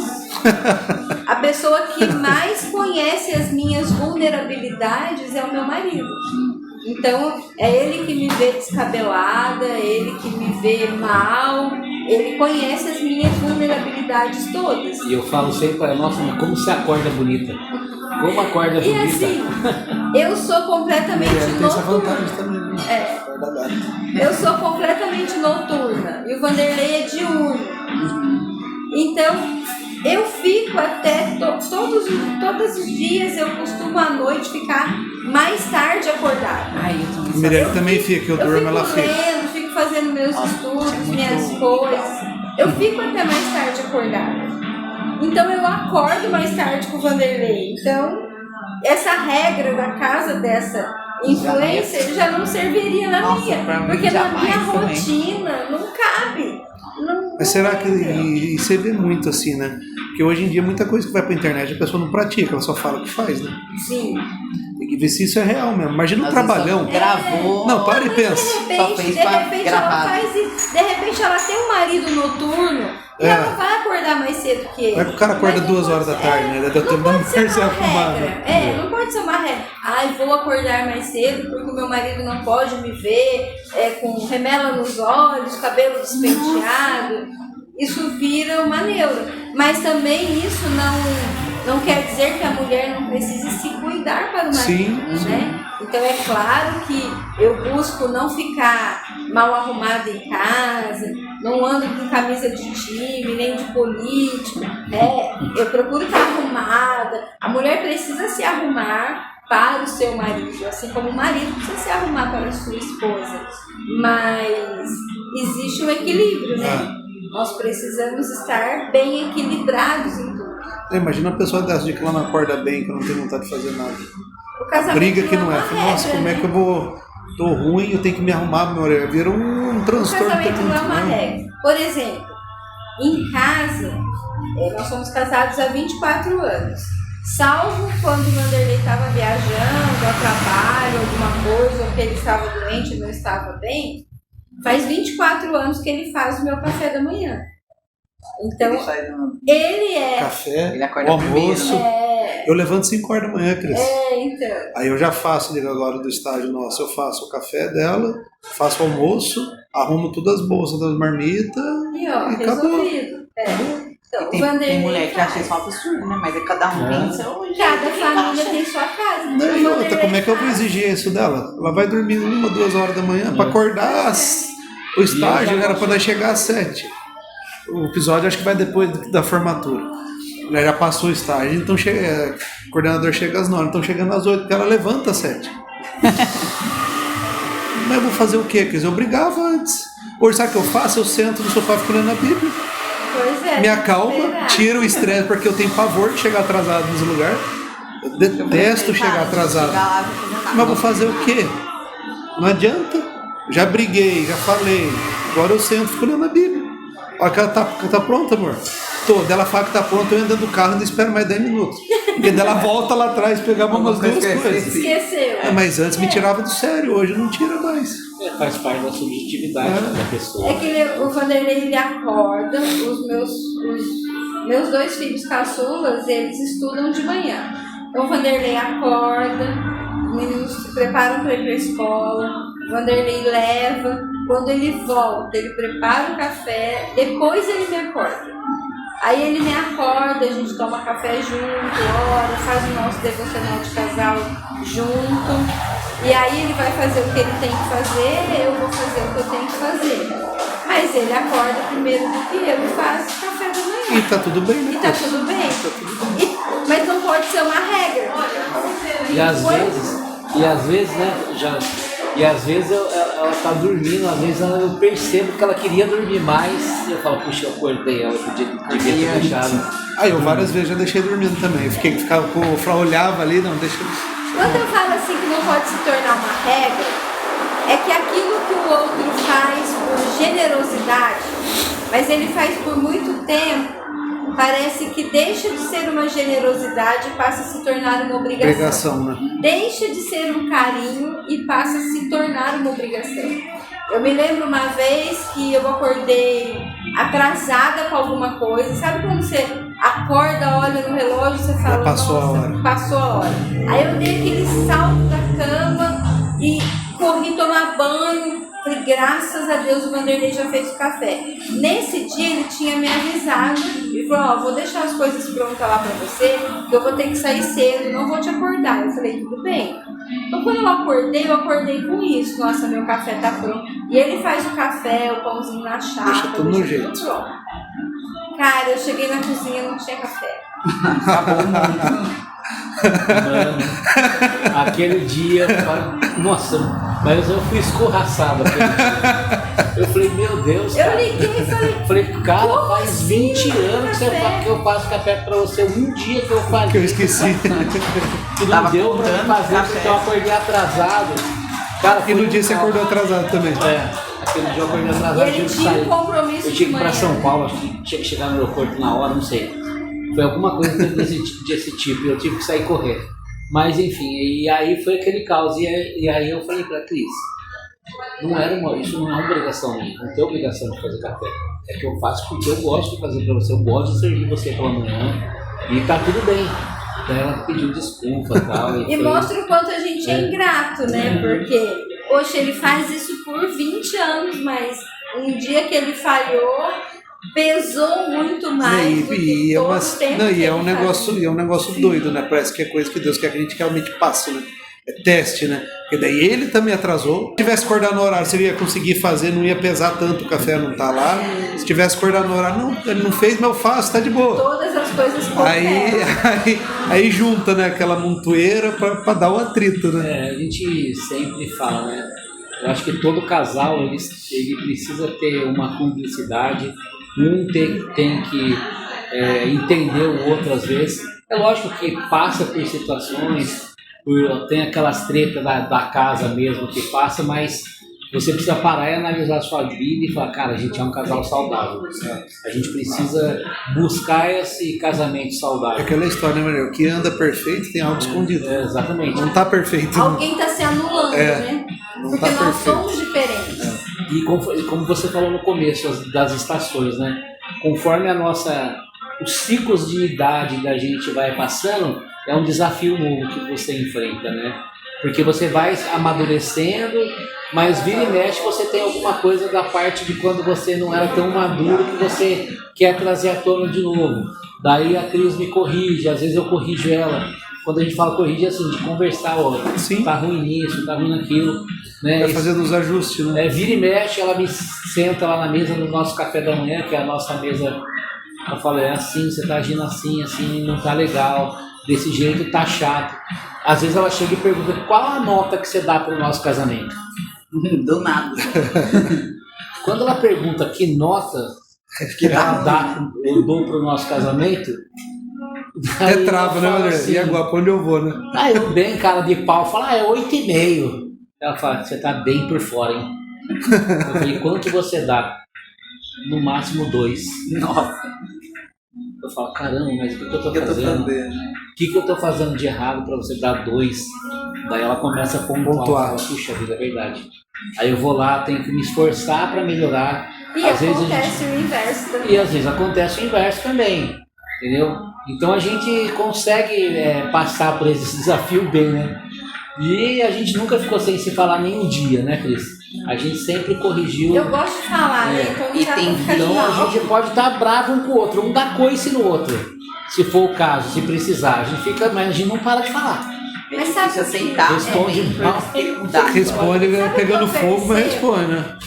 [SPEAKER 3] a pessoa que mais conhece as minhas vulnerabilidades é o meu marido. Então, é ele que me vê descabelada, é ele que me vê mal, ele conhece as minhas vulnerabilidades todas.
[SPEAKER 4] E eu falo sempre, nossa, mas como você acorda bonita? Como acorda bonita?
[SPEAKER 3] E assim, eu sou completamente noturna. Eu sou completamente noturna e o Vanderlei é diurno. Então, eu fico até todos os dias, eu costumo à noite ficar mais tarde acordada.
[SPEAKER 2] A Mirelle também fica, eu durmo, ela fica.
[SPEAKER 3] Fico fazendo meus estudos, minhas coisas. Eu fico até mais tarde acordada. Então eu acordo mais tarde com o Vanderlei. Então, essa regra da casa dessa influencer já não serviria na minha. Porque na minha rotina não cabe.
[SPEAKER 2] Mas será que e você vê muito assim, né? Porque hoje em dia muita coisa que vai pra internet a pessoa não pratica, ela só fala o que faz, né?
[SPEAKER 3] Sim.
[SPEAKER 2] Tem que ver se isso é real mesmo. Imagina um trabalhão.
[SPEAKER 1] Gravou.
[SPEAKER 2] Não, para e pensa.
[SPEAKER 3] De repente ela faz isso. De repente ela tem um marido noturno e ela vai acordar mais cedo que ele.
[SPEAKER 2] Mas o cara acorda 2 horas da tarde, né?
[SPEAKER 3] Não pode ser uma regra. Não pode ser uma regra. Vou acordar mais cedo porque o meu marido não pode me ver com remela nos olhos, cabelo despenteado. Isso vira uma neura. Mas também isso não quer dizer que a mulher não precise se cuidar para o marido,
[SPEAKER 2] Sim,
[SPEAKER 3] né? Então é claro que eu busco não ficar mal arrumada em casa, não ando com camisa de time, nem de político, né? Eu procuro estar arrumada. A mulher precisa se arrumar para o seu marido, assim como o marido precisa se arrumar para a sua esposa. Mas existe um equilíbrio, né? Nós precisamos estar bem equilibrados em tudo.
[SPEAKER 2] Imagina uma pessoa dessa de que ela não acorda bem, que não tem vontade de fazer nada.
[SPEAKER 3] O casamento
[SPEAKER 2] Briga que não é.
[SPEAKER 3] uma
[SPEAKER 2] Nossa,
[SPEAKER 3] regra,
[SPEAKER 2] como é
[SPEAKER 3] né?
[SPEAKER 2] que eu vou... Tô ruim, eu tenho que me arrumar, meu orelha. Vira um
[SPEAKER 3] O
[SPEAKER 2] transtorno.
[SPEAKER 3] casamento não é uma
[SPEAKER 2] né?
[SPEAKER 3] regra. Por exemplo, em casa, nós somos casados há 24 anos. Salvo quando o Vanderlei estava viajando, a trabalho, alguma coisa, ou que ele estava doente e não estava bem, faz 24 anos que ele faz o meu café da manhã. Então, ele é...
[SPEAKER 2] Café,
[SPEAKER 1] Ele acorda
[SPEAKER 2] almoço. Eu levanto 5 horas da manhã, Cris.
[SPEAKER 3] Então...
[SPEAKER 2] Aí eu já faço, liga agora do estágio nosso, eu faço o café dela, faço o almoço, arrumo todas as bolsas das marmitas
[SPEAKER 3] E ó,
[SPEAKER 2] e acabou.
[SPEAKER 3] resolvido. Então, o
[SPEAKER 1] Tem
[SPEAKER 3] Vanderlei
[SPEAKER 1] mulher que
[SPEAKER 3] faz.
[SPEAKER 1] acha isso um absurdo, né? Mas é cada um tem seu jeito.
[SPEAKER 3] Cada
[SPEAKER 1] que
[SPEAKER 3] família
[SPEAKER 1] acha.
[SPEAKER 3] tem sua casa.
[SPEAKER 2] Não,
[SPEAKER 3] O
[SPEAKER 2] e outra,
[SPEAKER 3] Vanderlei
[SPEAKER 2] como é que eu vou
[SPEAKER 3] faz.
[SPEAKER 2] exigir isso dela? Ela vai dormir 1, 2 horas da manhã para acordar o estágio, era para nós chegar às 7. O episódio acho que vai depois da formatura. Ela já passou o estágio, então o coordenador chega às 9, então chegando às 8, porque ela levanta às 7. Mas eu vou fazer o quê? Quer dizer, eu brigava antes. Hoje sabe o que eu faço? Eu sento no sofá fico lendo a Bíblia.
[SPEAKER 3] Pois é.
[SPEAKER 2] Me acalma,
[SPEAKER 3] esperar.
[SPEAKER 2] tira o estresse, porque eu tenho pavor de chegar atrasado nos lugares. Eu detesto chegar atrasado.
[SPEAKER 1] Chegar lá, não fazer nada.
[SPEAKER 2] Mas eu vou fazer o quê? Não adianta. Já briguei, já falei. Agora eu sento, fico lendo a Bíblia. Olha que ela tá pronta, amor. Tô. Ela fala que tá pronta, eu ando dentro do carro e não espero mais 10 minutos. Porque dela volta lá atrás, pegava umas duas coisas.
[SPEAKER 3] Esqueceu.
[SPEAKER 2] Mas antes me tirava do sério, hoje não tira mais.
[SPEAKER 4] Faz parte da subjetividade da pessoa.
[SPEAKER 3] É que o Vanderlei, ele acorda, os meus 2 filhos caçulas, eles estudam de manhã. Então o Vanderlei acorda, os meninos se preparam para ir para a escola, o Vanderlei leva, quando ele volta, ele prepara o café, depois ele me acorda. Aí ele me acorda, a gente toma café junto, ora, faz o nosso devocional de casal junto. E aí ele vai fazer o que ele tem que fazer, eu vou fazer o que eu tenho que fazer. Mas ele acorda primeiro do que eu e faz o café da manhã.
[SPEAKER 2] E tá tudo bem, né?
[SPEAKER 3] E tá tudo bem. Mas não pode ser uma regra.
[SPEAKER 4] E às vezes, né, e às vezes ela tá dormindo, às vezes eu percebo que ela queria dormir mais, e eu falo, puxa, eu acordei ela, devia ter deixado.
[SPEAKER 2] Aí eu várias vezes já deixei dormindo também. Eu ficava com o Fra olhava ali, não, deixa.
[SPEAKER 3] Quando eu falo assim que não pode se tornar uma regra, é que aquilo que o outro faz por generosidade, mas ele faz por muito tempo, parece que deixa de ser uma generosidade e passa a se tornar uma obrigação.
[SPEAKER 2] Né?
[SPEAKER 3] Deixa de ser um carinho e passa a se tornar uma obrigação. Eu me lembro uma vez que eu acordei atrasada com alguma coisa. Sabe quando você acorda, olha no relógio e você fala,
[SPEAKER 2] já passou
[SPEAKER 3] nossa,
[SPEAKER 2] a hora.
[SPEAKER 3] Passou a hora. Aí eu dei aquele salto da cama e corri tomar banho. Falei, graças a Deus o Vanderlei já fez o café. Nesse dia ele tinha me avisado e falou, vou deixar as coisas prontas lá pra você, que eu vou ter que sair cedo, não vou te acordar. Eu falei, tudo bem. Então quando eu acordei com isso. Nossa, meu café tá pronto. E ele faz o café, o pãozinho na chapa,
[SPEAKER 2] deixa tudo no jeito.
[SPEAKER 3] Tudo pronto. Cara, eu cheguei na cozinha e não tinha café.
[SPEAKER 1] Acabou o mundo.
[SPEAKER 4] Mano, aquele dia, nossa, mas eu fui escorraçado aquele dia. Eu falei, meu Deus, cara.
[SPEAKER 3] Eu liguei e
[SPEAKER 4] falei, cara,
[SPEAKER 3] como
[SPEAKER 4] faz
[SPEAKER 3] assim
[SPEAKER 4] 20 anos que eu faço café pra você. Um dia que eu falei.
[SPEAKER 2] Que eu esqueci.
[SPEAKER 4] Que não deu pra fazer porque eu acordei atrasado. Cara,
[SPEAKER 2] E no dia você acordou atrasado também.
[SPEAKER 4] Aquele dia eu acordei atrasado.
[SPEAKER 3] E ele tinha um compromisso
[SPEAKER 4] eu tinha que ir
[SPEAKER 3] de
[SPEAKER 4] pra
[SPEAKER 3] manhã.
[SPEAKER 4] São Paulo, acho que tinha que chegar no aeroporto na hora, não sei. Foi alguma coisa desse tipo, eu tive que sair correndo. Mas enfim, e aí foi aquele caos. E aí eu falei pra Cris, isso não é uma obrigação minha, não tem obrigação de fazer café. É que eu faço porque eu gosto de fazer pra você, eu gosto de servir você pela manhã e tá tudo bem. Daí ela pediu desculpa e tal.
[SPEAKER 3] E mostra o quanto a gente é ingrato, né? Porque, poxa, ele faz isso por 20 anos, mas um dia que ele falhou, pesou muito mais do que todo o tempo que
[SPEAKER 2] e é
[SPEAKER 3] ele
[SPEAKER 2] um negócio,
[SPEAKER 3] fazia.
[SPEAKER 2] e é um negócio doido, né? Parece que é coisa que Deus quer que a gente realmente passe, né? É teste, né? Porque daí ele também atrasou. Se tivesse acordado no horário, você ia conseguir fazer, não ia pesar tanto, o café não tá lá. Se tivesse acordado no horário, não, ele não fez, mas eu faço, tá de boa.
[SPEAKER 3] Todas as coisas
[SPEAKER 2] Aí,
[SPEAKER 3] cooperam.
[SPEAKER 2] aí junta, né, aquela montoeira pra dar o atrito, né?
[SPEAKER 4] A gente sempre fala, né? Eu acho que todo casal ele precisa ter uma cumplicidade, tem que entender o outro às vezes. É lógico que passa por situações, tem aquelas tretas da casa mesmo que passa, mas você precisa parar e analisar a sua vida e falar, cara, a gente é um casal saudável. A gente precisa buscar esse casamento saudável.
[SPEAKER 2] É aquela história, né, Maria? O que anda perfeito tem algo escondido.
[SPEAKER 4] Exatamente.
[SPEAKER 2] Não tá perfeito.
[SPEAKER 3] Alguém está se anulando, né?
[SPEAKER 2] não
[SPEAKER 3] Porque
[SPEAKER 2] tá
[SPEAKER 3] nós
[SPEAKER 2] perfeito.
[SPEAKER 3] somos diferentes.
[SPEAKER 4] E como você falou no começo das estações, né? Conforme os ciclos de idade da gente vai passando, é um desafio novo que você enfrenta, né? Porque você vai amadurecendo, mas vira e mexe você tem alguma coisa da parte de quando você não era tão maduro que você quer trazer à tona de novo. Daí a Cris me corrige, às vezes eu corrijo ela. Quando a gente fala corrigir, assim, de conversar, ó,
[SPEAKER 2] Sim.
[SPEAKER 4] tá ruim nisso, tá ruim naquilo, né?
[SPEAKER 2] Vai fazendo os ajustes, né?
[SPEAKER 4] Vira e mexe, ela me senta lá na mesa do nosso café da manhã, que é a nossa mesa. Eu falo, é assim, você tá agindo assim, não tá legal, desse jeito tá chato. Às vezes ela chega e pergunta, qual a nota que você dá pro nosso casamento?
[SPEAKER 1] Do nada.
[SPEAKER 4] Quando ela pergunta que nota que eu dou pro nosso casamento,
[SPEAKER 2] Até trava, né, André?
[SPEAKER 4] assim,
[SPEAKER 2] E agora, pra onde eu vou, né?
[SPEAKER 4] Aí eu bem cara de pau, falo, é 8,5. Ela fala, você tá bem por fora, hein? Eu falei, quanto você dá? No máximo 2.
[SPEAKER 1] Nossa.
[SPEAKER 4] Eu falo, caramba, mas o que eu tô fazendo? O que eu tô fazendo de errado pra você dar 2? Daí ela começa a pontuar. Fala, puxa vida, é verdade. Aí eu vou lá, tenho que me esforçar pra melhorar.
[SPEAKER 3] E
[SPEAKER 4] às vezes
[SPEAKER 3] acontece o inverso também.
[SPEAKER 4] E às vezes acontece o inverso também, entendeu? Então a gente consegue passar por esse desafio bem, né? E a gente nunca ficou sem se falar nem um dia, né, Cris? A gente sempre corrigiu.
[SPEAKER 3] Eu gosto de falar, né? Então
[SPEAKER 1] E
[SPEAKER 3] não
[SPEAKER 1] tem
[SPEAKER 3] ficar de
[SPEAKER 4] Então a
[SPEAKER 3] mal.
[SPEAKER 4] gente pode estar bravo um com o outro, um dá coice no outro, se for o caso, se precisar. A gente fica, mas a gente não para de falar.
[SPEAKER 3] Mas sabe
[SPEAKER 1] Precisa
[SPEAKER 3] o que
[SPEAKER 1] aceitar,
[SPEAKER 4] responde
[SPEAKER 1] né?
[SPEAKER 4] mal.
[SPEAKER 2] Responde
[SPEAKER 3] Sabe o que
[SPEAKER 2] pegando
[SPEAKER 3] eu
[SPEAKER 2] fogo, mas
[SPEAKER 3] percebo?
[SPEAKER 2] responde, né?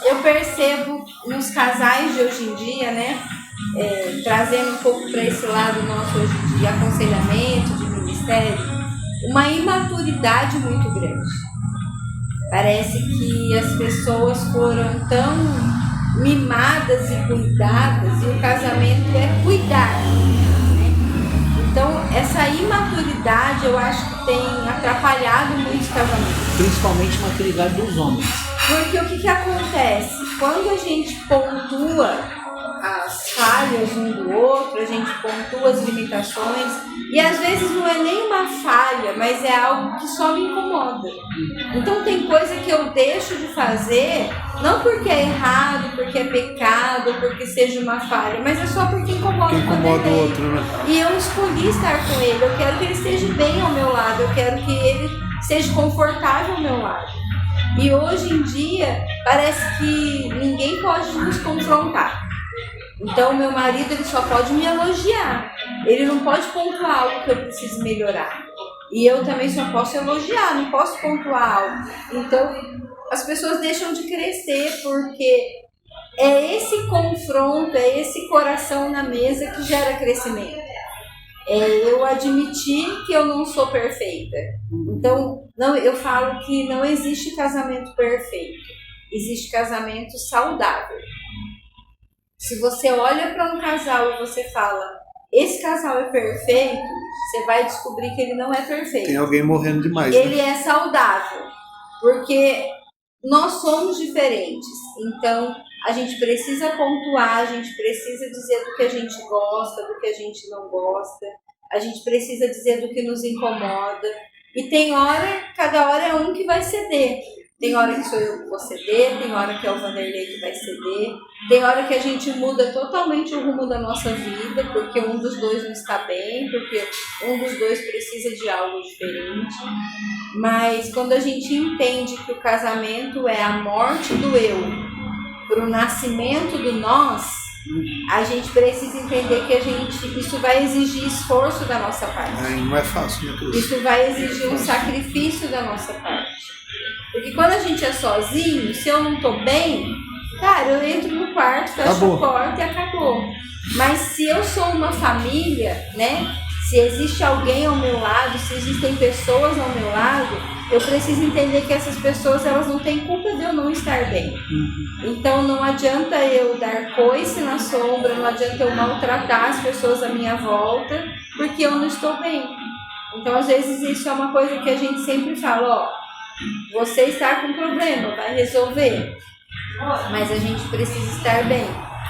[SPEAKER 3] Eu percebo nos casais de hoje em dia, né? Trazendo um pouco para esse lado nosso hoje de aconselhamento, de ministério, uma imaturidade muito grande. Parece que as pessoas foram tão mimadas e cuidadas, e o casamento é cuidar, né? Então, essa imaturidade eu acho que tem atrapalhado muitos casamentos.
[SPEAKER 4] Principalmente a maturidade dos homens.
[SPEAKER 3] Porque o que acontece? Quando a gente pontua as falhas um do outro, a gente pontua as limitações, e às vezes não é nem uma falha, mas é algo que só me incomoda. Então tem coisa que eu deixo de fazer, não porque é errado, porque é pecado, porque seja uma falha, mas é só porque incomoda,
[SPEAKER 2] Que incomoda o outro, né?
[SPEAKER 3] E eu escolhi estar com ele, eu quero que ele esteja bem ao meu lado, eu quero que ele seja confortável ao meu lado. E hoje em dia, parece que ninguém pode nos confrontar. Então, meu marido ele só pode me elogiar. Ele não pode pontuar algo que eu preciso melhorar. E eu também só posso elogiar, não posso pontuar algo. Então, as pessoas deixam de crescer porque é esse confronto, é esse coração na mesa que gera crescimento. É eu admitir que eu não sou perfeita. Então, eu falo que não existe casamento perfeito. Existe casamento saudável. Se você olha para um casal e você fala, esse casal é perfeito, você vai descobrir que ele não é perfeito.
[SPEAKER 2] Tem alguém morrendo demais, né?
[SPEAKER 3] Ele é saudável, porque nós somos diferentes. Então, a gente precisa pontuar, a gente precisa dizer do que a gente gosta, do que a gente não gosta. A gente precisa dizer do que nos incomoda. E tem hora, cada hora é um que vai ceder. Tem hora que sou eu que vou ceder, tem hora que é o Vanderlei que vai ceder, tem hora que a gente muda totalmente o rumo da nossa vida, porque um dos dois não está bem, porque um dos dois precisa de algo diferente. Mas quando a gente entende que o casamento é a morte do eu para o nascimento do nós, a gente precisa entender que isso vai exigir esforço da nossa parte.
[SPEAKER 2] Não é fácil, né, Cris?
[SPEAKER 3] Isso vai exigir um sacrifício da nossa parte. Porque quando a gente é sozinho, se eu não tô bem, cara, eu entro no quarto, fecho a porta e acabou. Mas se eu sou uma família, né? Se existe alguém ao meu lado, se existem pessoas ao meu lado, eu preciso entender que essas pessoas, elas não têm culpa de eu não estar bem. Então não adianta eu dar coice na sombra, não adianta eu maltratar as pessoas à minha volta, porque eu não estou bem. Então às vezes isso é uma coisa que a gente sempre fala, ó, você está com problema, vai resolver, mas a gente precisa estar bem.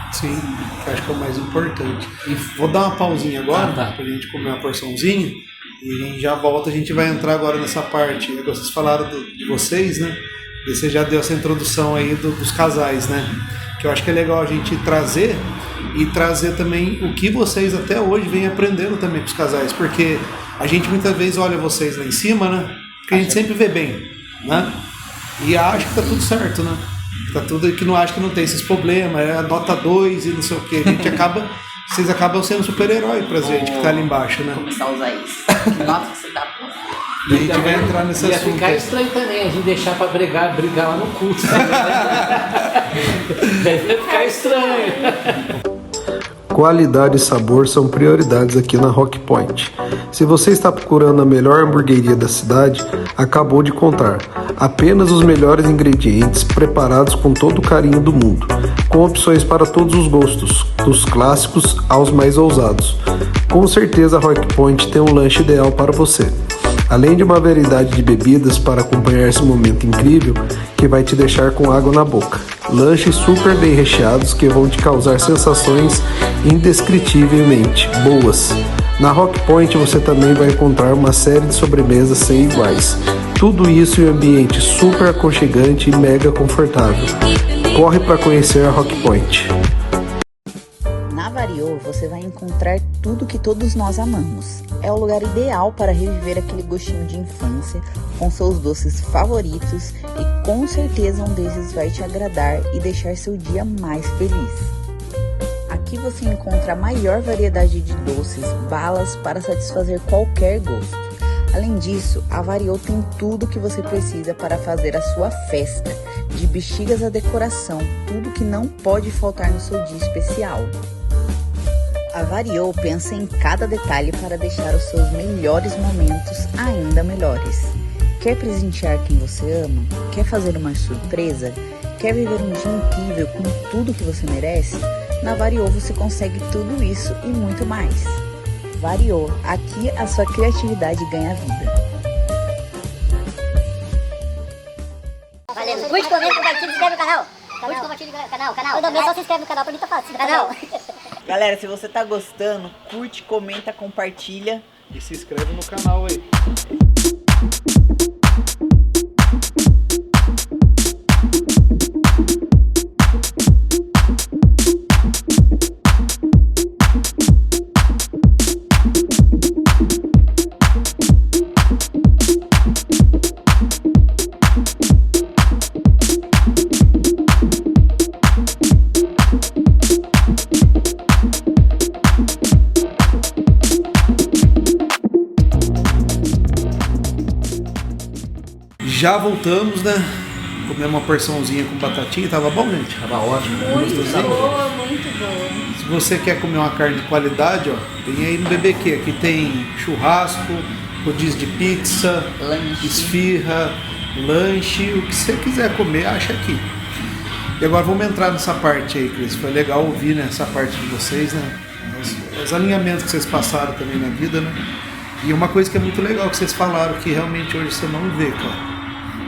[SPEAKER 2] Sim, que acho que é o mais importante. E vou dar uma pausinha agora, pra gente comer uma porçãozinha, e a gente já volta, a gente vai entrar agora nessa parte. Vocês falaram de vocês, né? E você já deu essa introdução aí dos casais, né? Que eu acho que é legal a gente trazer, e trazer também o que vocês até hoje vêm aprendendo também com os casais, porque a gente muitas vezes olha vocês lá em cima, né? Porque a gente sempre vê bem, né? E acha que tá tudo certo, né? Tá tudo que não acha que não tem esses problemas, é a nota 2 e não sei o que. A gente vocês acabam sendo super-herói pra gente que tá ali embaixo, né?
[SPEAKER 1] Começar a usar isso. Que nota que você tá pondo?
[SPEAKER 2] E a gente vai entrar nesse assunto.
[SPEAKER 4] Ia ficar estranho também, a gente deixar pra brigar lá no culto. Vai ficar estranho.
[SPEAKER 5] Qualidade e sabor são prioridades aqui na Rock Point. Se você está procurando a melhor hamburgueria da cidade, acabou de encontrar. Apenas os melhores ingredientes preparados com todo o carinho do mundo, com opções para todos os gostos, dos clássicos aos mais ousados. Com certeza a Rock Point tem um lanche ideal para você. Além de uma variedade de bebidas para acompanhar esse momento incrível que vai te deixar com água na boca. Lanches super bem recheados que vão te causar sensações indescritivelmente boas. Na Rock Point você também vai encontrar uma série de sobremesas sem iguais. Tudo isso em um ambiente super aconchegante e mega confortável. Corre para conhecer a Rock Point.
[SPEAKER 1] Na Variô você vai encontrar tudo que todos nós amamos. É o lugar ideal para reviver aquele gostinho de infância com seus doces favoritos e com certeza um desses vai te agradar e deixar seu dia mais feliz. Aqui você encontra a maior variedade de doces, balas para satisfazer qualquer gosto. Além disso, a Variô tem tudo o que você precisa para fazer a sua festa, de bexigas à decoração, tudo que não pode faltar no seu dia especial. A Variô pensa em cada detalhe para deixar os seus melhores momentos ainda melhores. Quer presentear quem você ama? Quer fazer uma surpresa? Quer viver um dia incrível com tudo que você merece? Na Variô você consegue tudo isso e muito mais. Variô, aqui a sua criatividade ganha vida.
[SPEAKER 6] Valeu. Curte, comenta, compartilha, se inscreve no canal. Curte, compartilha no canal. Todo mês só se inscreve no canal, pra mim tá fácil. Canal.
[SPEAKER 1] Galera, se você tá gostando, curte, comenta, compartilha.
[SPEAKER 2] E se inscreve no canal aí. Já voltamos, né? Comemos uma porçãozinha com batatinha, tava bom, gente?
[SPEAKER 4] Tava ótimo.
[SPEAKER 3] Muito boa, muito boa.
[SPEAKER 2] Se você quer comer uma carne de qualidade, ó, tem aí no BBQ. Aqui tem churrasco, rodízio de pizza,
[SPEAKER 1] Lanche.
[SPEAKER 2] esfirra, lanche, o que você quiser comer, acha aqui. E agora vamos entrar nessa parte aí, Cris. Foi legal ouvir, né, essa parte de vocês, né? Os alinhamentos que vocês passaram também na vida, né? E uma coisa que é muito legal que vocês falaram, que realmente hoje você não vê, cara.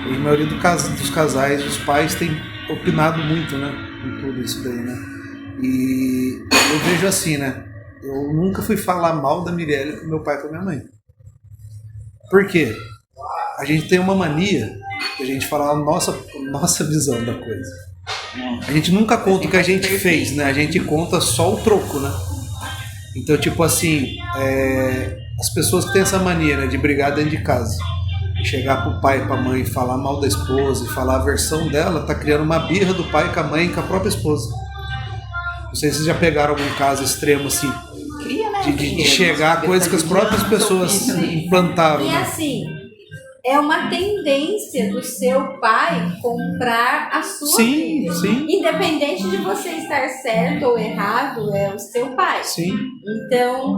[SPEAKER 2] Hoje a maioria dos casais, os pais têm opinado muito, né, em tudo isso daí, né? E eu vejo assim, né? Eu nunca fui falar mal da Mirelle pro meu pai e pra minha mãe. Por quê? A gente tem uma mania de a gente falar a nossa visão da coisa. A gente nunca conta o que a gente fez, né? A gente conta só o troco, né? Então, tipo assim, as pessoas que têm essa mania, né, de brigar dentro de casa, chegar pro pai e pra mãe, falar mal da esposa e falar a versão dela, tá criando uma birra do pai com a mãe e com a própria esposa. Não sei se vocês já pegaram algum caso extremo assim,
[SPEAKER 1] Cria, né?
[SPEAKER 2] de chegar a coisas que as próprias pessoas implantaram.
[SPEAKER 3] E
[SPEAKER 2] Né?
[SPEAKER 3] assim, é uma tendência do seu pai comprar a sua
[SPEAKER 2] Sim,
[SPEAKER 3] filha.
[SPEAKER 2] sim.
[SPEAKER 3] Independente de você estar certo ou errado, é o seu pai.
[SPEAKER 2] Sim.
[SPEAKER 3] Então,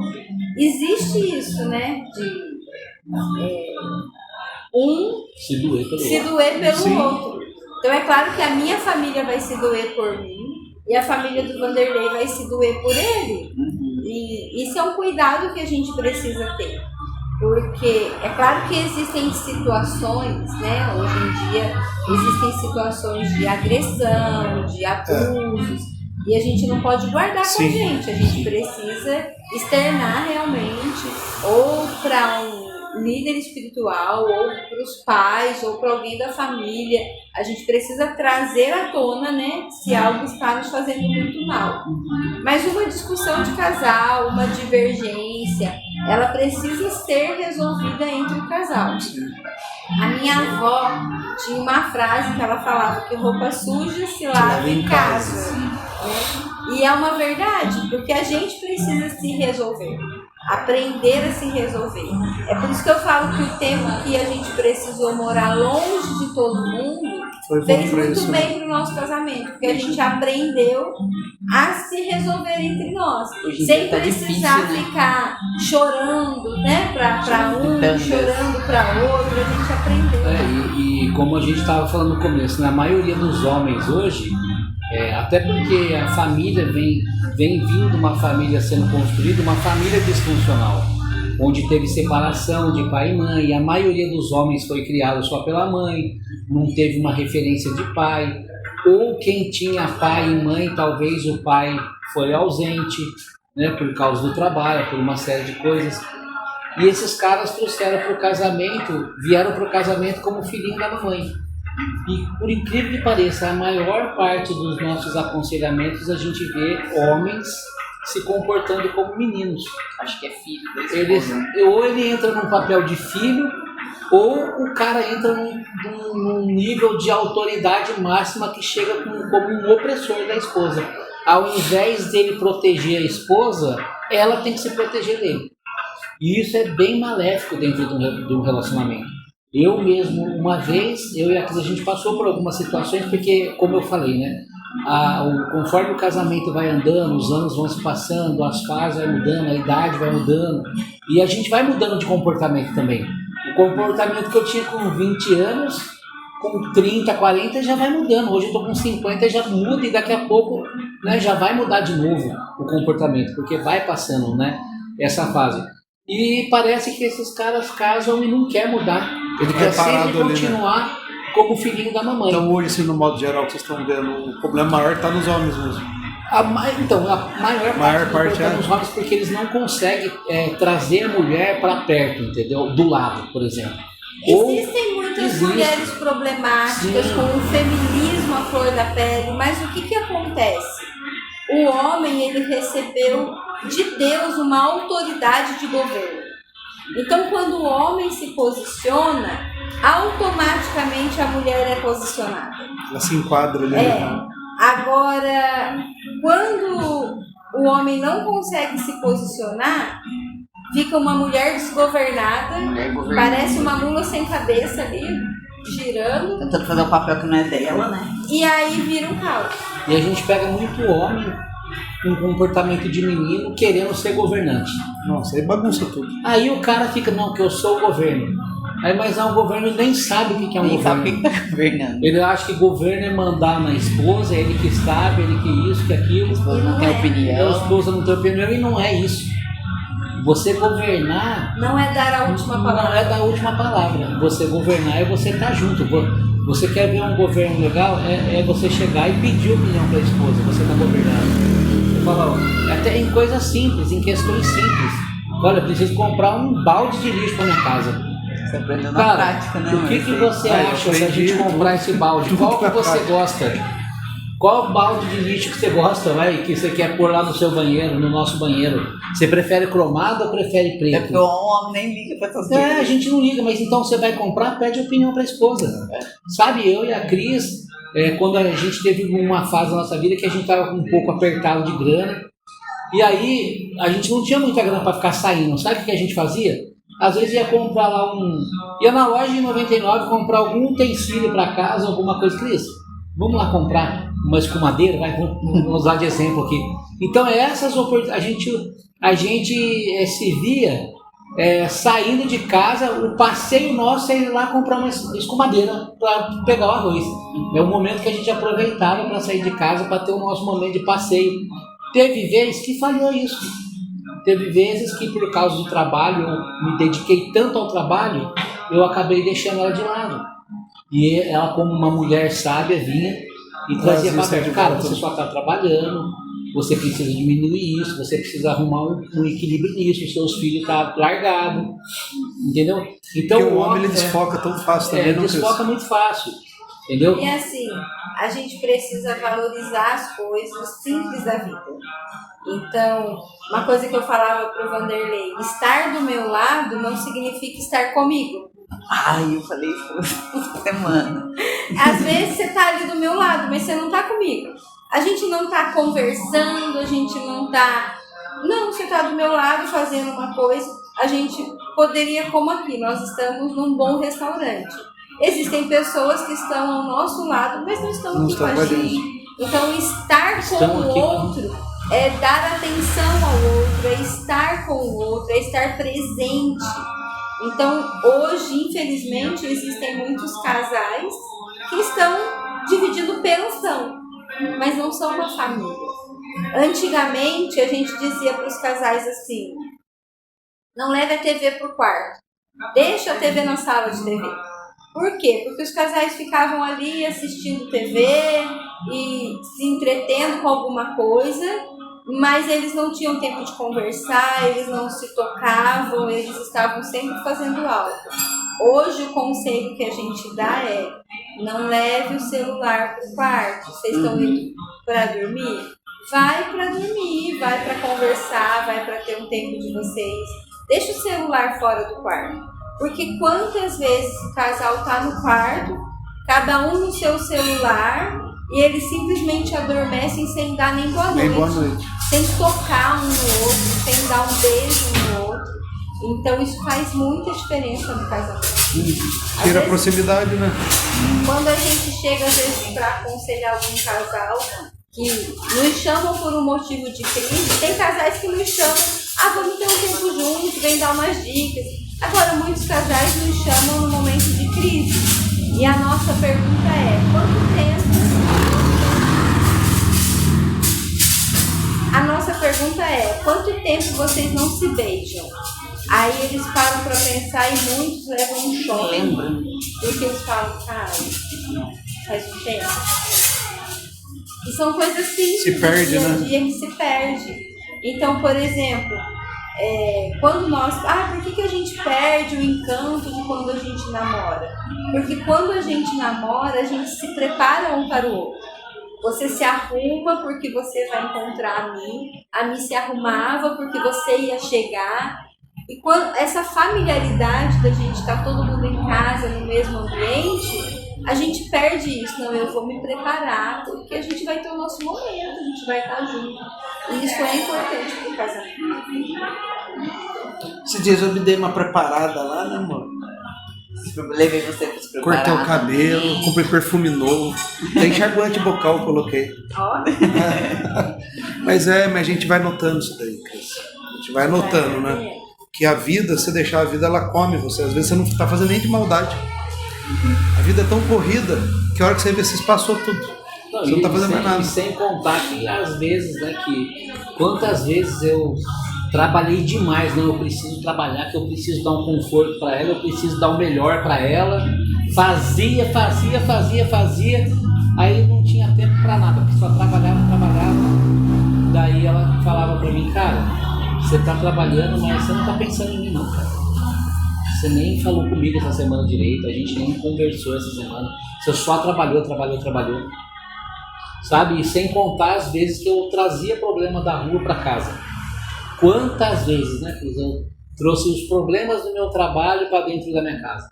[SPEAKER 3] existe isso, né? De
[SPEAKER 4] Se doer pelo
[SPEAKER 3] se
[SPEAKER 4] outro.
[SPEAKER 3] doer pelo
[SPEAKER 2] Sim.
[SPEAKER 3] outro. Então, é claro que a minha família vai se doer por mim e a família do Vanderlei vai se doer por ele. E isso é um cuidado que a gente precisa ter. Porque é claro que existem situações, né? Hoje em dia existem situações de agressão, de abusos, e a gente não pode guardar com a gente. A gente precisa externar realmente, ou para um líder espiritual, ou para os pais, ou para alguém da família. A gente precisa trazer à tona, né? Se algo está nos fazendo muito mal. Mas uma discussão de casal, uma divergência, ela precisa ser resolvida entre o casal. A minha avó tinha uma frase que ela falava que roupa suja se lava em casa. Né? E é uma verdade, porque a gente precisa se resolver, aprender a se resolver. É por isso que eu falo que o tempo que a gente precisou morar longe de todo mundo fez muito bem para o nosso casamento, porque a gente aprendeu a se resolver entre nós, sem precisar ficar chorando, né, para um, chorando para outro. A gente aprendeu.
[SPEAKER 4] E como a gente estava falando no começo, na maioria dos homens hoje, até porque a família vem vindo uma família sendo construída, uma família disfuncional, onde teve separação de pai e mãe, e a maioria dos homens foi criado só pela mãe, não teve uma referência de pai, ou quem tinha pai e mãe, talvez o pai foi ausente, né, por causa do trabalho, por uma série de coisas. E esses caras trouxeram para o casamento, vieram para o casamento como filhinho da mamãe. E por incrível que pareça, a maior parte dos nossos aconselhamentos a gente vê homens se comportando como meninos.
[SPEAKER 1] Acho que é filho da esposa.
[SPEAKER 4] Ou ele entra num papel de filho, ou o cara entra num nível de autoridade máxima que chega como um opressor da esposa. Ao invés dele proteger a esposa, ela tem que se proteger dele. E isso é bem maléfico dentro de um relacionamento. Eu mesmo, uma vez, eu e a Cris, a gente passou por algumas situações, porque, como eu falei, né, conforme o casamento vai andando, os anos vão se passando, as fases vai mudando, a idade vai mudando, e a gente vai mudando de comportamento também. O comportamento que eu tinha com 20 anos, com 30, 40, já vai mudando. Hoje eu estou com 50, já muda, e daqui a pouco, né, já vai mudar de novo o comportamento, porque vai passando, né, essa fase. E parece que esses caras casam e não querem mudar. Ele quer sempre continuar como filhinho da mamãe.
[SPEAKER 2] Então hoje, assim, no modo geral que vocês estão vendo, o problema maior está nos homens mesmo.
[SPEAKER 4] Então, a maior parte é nos homens, porque eles não conseguem trazer a mulher para perto, entendeu? Do lado, por exemplo.
[SPEAKER 3] Existem muitas mulheres problemáticas,
[SPEAKER 4] Sim,
[SPEAKER 3] com o feminismo à flor da pele, mas o que acontece? O homem, ele recebeu de Deus uma autoridade de governo. Então, quando o homem se posiciona, automaticamente a mulher é posicionada.
[SPEAKER 2] Ela se enquadra ali.
[SPEAKER 3] Agora, quando o homem não consegue se posicionar, fica uma mulher desgovernada, parece uma mula sem cabeça ali, girando.
[SPEAKER 1] Tentando fazer um papel que não é dela, né?
[SPEAKER 3] E aí vira um caos.
[SPEAKER 4] E a gente pega muito homem com comportamento de menino querendo ser governante.
[SPEAKER 2] Nossa, aí bagunça tudo.
[SPEAKER 4] Aí o cara fica, não, que eu sou o governo. Aí, mas o governo ele nem sabe o que é um governo.
[SPEAKER 1] Sabe o que tá governando.
[SPEAKER 4] Ele acha que governo é mandar na esposa, ele que sabe, ele que isso, que aquilo. A
[SPEAKER 1] esposa não tem opinião.
[SPEAKER 4] A esposa não tem opinião, e não é isso. Você governar
[SPEAKER 3] não é dar a última palavra.
[SPEAKER 4] Não é dar a última palavra. Você governar é você estar junto. Você quer ver um governo legal? É você chegar e pedir opinião para a esposa. Você está governando. Você fala, até em coisas simples, em questões simples. Olha, preciso comprar um balde de lixo para minha casa.
[SPEAKER 1] Você aprendeu na
[SPEAKER 4] Cara,
[SPEAKER 1] prática, né?
[SPEAKER 4] O que você acha da gente comprar esse balde? Qual que você gosta? Qual balde de lixo que você gosta, que você quer pôr lá no seu banheiro, no nosso banheiro? Você prefere cromado ou prefere preto?
[SPEAKER 1] É porque o homem nem liga pra essas coisas.
[SPEAKER 4] A gente não liga, mas então você vai comprar, pede opinião para a esposa. Sabe, eu e a Cris, quando a gente teve uma fase da nossa vida que a gente estava um pouco apertado de grana, e aí a gente não tinha muita grana para ficar saindo. Sabe o que a gente fazia? Às vezes ia comprar lá ia na loja em 99 comprar algum utensílio para casa, alguma coisa. Cris, vamos lá comprar uma escumadeira, vamos usar de exemplo aqui. Então essas oportunidades, a gente se via saindo de casa, o passeio nosso é ir lá comprar uma escumadeira para pegar o arroz. É o momento que a gente aproveitava para sair de casa, para ter o nosso momento de passeio. Teve vezes que falhou isso. Teve vezes que, por causa do trabalho, eu me dediquei tanto ao trabalho, eu acabei deixando ela de lado. E ela, como uma mulher sábia, vinha e trazia para perto. Cara, você só está trabalhando, você precisa diminuir isso, você precisa arrumar um equilíbrio nisso, os seus filhos estão largados, entendeu? Então,
[SPEAKER 2] porque o homem ele desfoca tão fácil também.
[SPEAKER 4] Ele desfoca muito fácil, entendeu?
[SPEAKER 3] E assim, a gente precisa valorizar as coisas simples da vida. Então, uma coisa que eu falava para o Vanderlei, estar do meu lado não significa estar comigo.
[SPEAKER 1] Ai, eu falei isso essa semana.
[SPEAKER 3] Às vezes você tá ali do meu lado, mas você não tá comigo. A gente não tá conversando, a gente não tá... Não, você tá do meu lado fazendo uma coisa, a gente poderia, como aqui, nós estamos num bom restaurante. Existem pessoas que estão ao nosso lado, mas não estão aqui com a gente. Então, estar com o outro é dar atenção ao outro, é estar com o outro, é estar presente. Então, hoje, infelizmente, existem muitos casais que estão dividindo pensão, mas não são uma família. Antigamente, a gente dizia para os casais assim, não leve a TV para o quarto, deixa a TV na sala de TV. Por quê? Porque os casais ficavam ali assistindo TV e se entretendo com alguma coisa, mas eles não tinham tempo de conversar, eles não se tocavam, eles estavam sempre fazendo algo. Hoje o conselho que a gente dá é, não leve o celular para o quarto. Vocês estão indo para dormir? Vai para dormir, vai para conversar, vai para ter um tempo de vocês. Deixa o celular fora do quarto. Porque quantas vezes o casal está no quarto, cada um no seu celular, e eles simplesmente adormecem sem dar nem boa noite. Sem tocar um no outro, sem dar um beijo um no outro. Então isso faz muita diferença no casamento.
[SPEAKER 2] Tira a proximidade, né?
[SPEAKER 3] Quando a gente chega às vezes para aconselhar algum casal que nos chamam por um motivo de crise, tem casais que nos chamam, vamos ter um tempo juntos, vem dar umas dicas. Agora, muitos casais nos chamam no momento de crise. E a nossa pergunta é, quanto tempo... A nossa pergunta é, quanto tempo vocês não se beijam? Aí eles param para pensar e muitos levam um choque. Porque eles falam, cara, faz um tempo. E são coisas simples
[SPEAKER 2] se perde,
[SPEAKER 3] do dia a
[SPEAKER 2] né?
[SPEAKER 3] dia que se perde. Então, por exemplo, quando nós... por que a gente perde o encanto de quando a gente namora? Porque quando a gente namora, a gente se prepara um para o outro. Você se arruma porque você vai encontrar a mim se arrumava porque você ia chegar. E quando essa familiaridade da gente estar todo mundo em casa, no mesmo ambiente, a gente perde isso. Não, eu vou me preparar porque a gente vai ter o nosso momento, a gente vai estar junto. E isso é importante para o casamento.
[SPEAKER 2] Esses dias eu me dei uma preparada lá, né, amor?
[SPEAKER 1] Levei você para se preparar.
[SPEAKER 2] Cortei o cabelo, comprei perfume novo, até enxaguante bucal eu coloquei. Mas a gente vai notando isso daí, Cris. A gente vai notando, né? Que a vida, se deixar a vida, ela come você. Às vezes você não está fazendo nem de maldade. A vida é tão corrida que a hora que você vê, você passou tudo. Você não está fazendo mais nada.
[SPEAKER 4] E sem contar que às vezes, né, que quantas vezes eu trabalhei demais, não, eu preciso trabalhar, que eu preciso dar um conforto para ela, eu preciso dar o melhor para ela. Fazia, aí não tinha tempo para nada, porque só trabalhava. Daí ela falava para mim, cara, você tá trabalhando, mas você não tá pensando em mim não, cara. Você nem falou comigo essa semana direito, a gente nem conversou essa semana. Você só trabalhou. Sabe? E sem contar as vezes que eu trazia problema da rua para casa. Quantas vezes, né, Cris? Eu trouxe os problemas do meu trabalho para dentro da minha casa.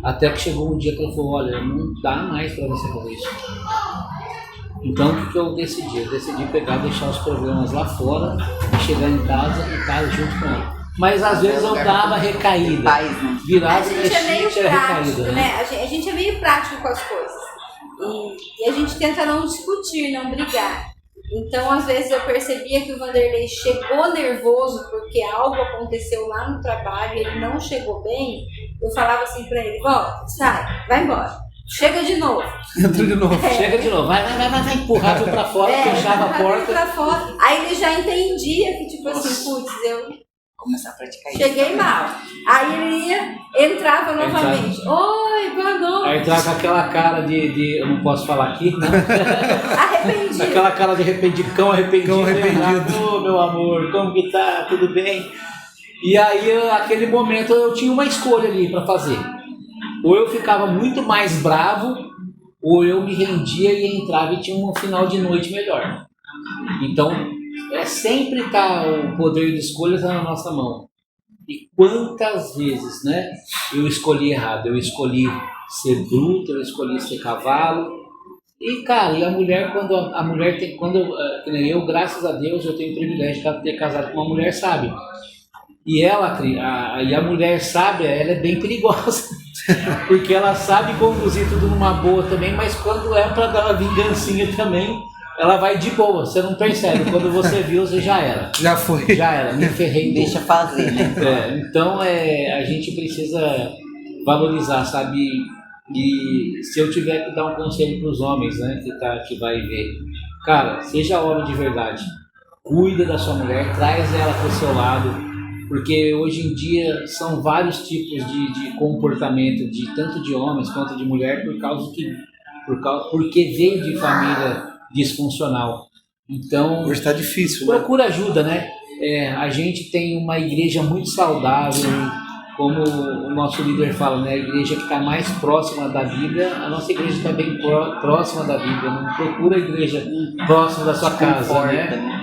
[SPEAKER 4] Até que chegou um dia que ela falou, olha, não dá mais para você fazer isso. Então o que eu decidi? Eu decidi pegar, deixar os problemas lá fora e chegar em casa e estar junto com ela. Mas às vezes eu dava recaída. Virava
[SPEAKER 3] A gente é meio prático,
[SPEAKER 4] recaída,
[SPEAKER 3] né? A gente é meio prático com as coisas. E a gente tenta não discutir, não brigar. Então, às vezes, eu percebia que o Vanderlei chegou nervoso porque algo aconteceu lá no trabalho e ele não chegou bem. Eu falava assim pra ele, volta, sai, vai embora. Chega de novo.
[SPEAKER 2] Entra de novo.
[SPEAKER 4] Chega de novo. Vai empurrar pra fora, fechava a porta.
[SPEAKER 3] Pra fora. Aí ele já entendia que, tipo assim, putz, eu
[SPEAKER 1] Começar a praticar isso.
[SPEAKER 3] cheguei mal. Aí ele entrava novamente. Oi, boa noite.
[SPEAKER 4] Aí entrava com aquela cara de eu não posso falar aqui, né?
[SPEAKER 3] Arrependido.
[SPEAKER 4] Aquela cara de arrependido, cão arrependido.
[SPEAKER 2] Cão arrependido.
[SPEAKER 4] Ô, meu amor, como que tá? Tudo bem? E aí, aquele momento, eu tinha uma escolha ali para fazer. Ou eu ficava muito mais bravo, ou eu me rendia e entrava e tinha um final de noite melhor. Então, sempre tá o poder de escolha tá na nossa mão. E quantas vezes, né, eu escolhi errado, eu escolhi ser bruto, eu escolhi ser cavalo. E, cara, e a mulher, que nem eu, graças a Deus, eu tenho o privilégio de ter casado com uma mulher sábia. E a mulher sábia, ela é bem perigosa, porque ela sabe conduzir tudo numa boa também, mas quando é para dar uma vingancinha também, ela vai de boa, você não percebe. Quando você viu, você já era.
[SPEAKER 2] Já foi.
[SPEAKER 4] Já era, me ferrei.
[SPEAKER 1] Deixa fazer, né?
[SPEAKER 4] Então, a gente precisa valorizar, sabe? E se eu tiver que dar um conselho para os homens, né, que vai ver, cara, seja homem de verdade, cuida da sua mulher, traz ela para o seu lado, porque hoje em dia são vários tipos de comportamento, tanto de homens quanto de mulher, porque veio de família disfuncional. Então,
[SPEAKER 2] Hoje está difícil, né?
[SPEAKER 4] procura ajuda, né? A gente tem uma igreja muito saudável, como o nosso líder fala, né? A igreja que está mais próxima da Bíblia, a nossa igreja está bem próxima da Bíblia, não procura a igreja próxima da sua casa, né?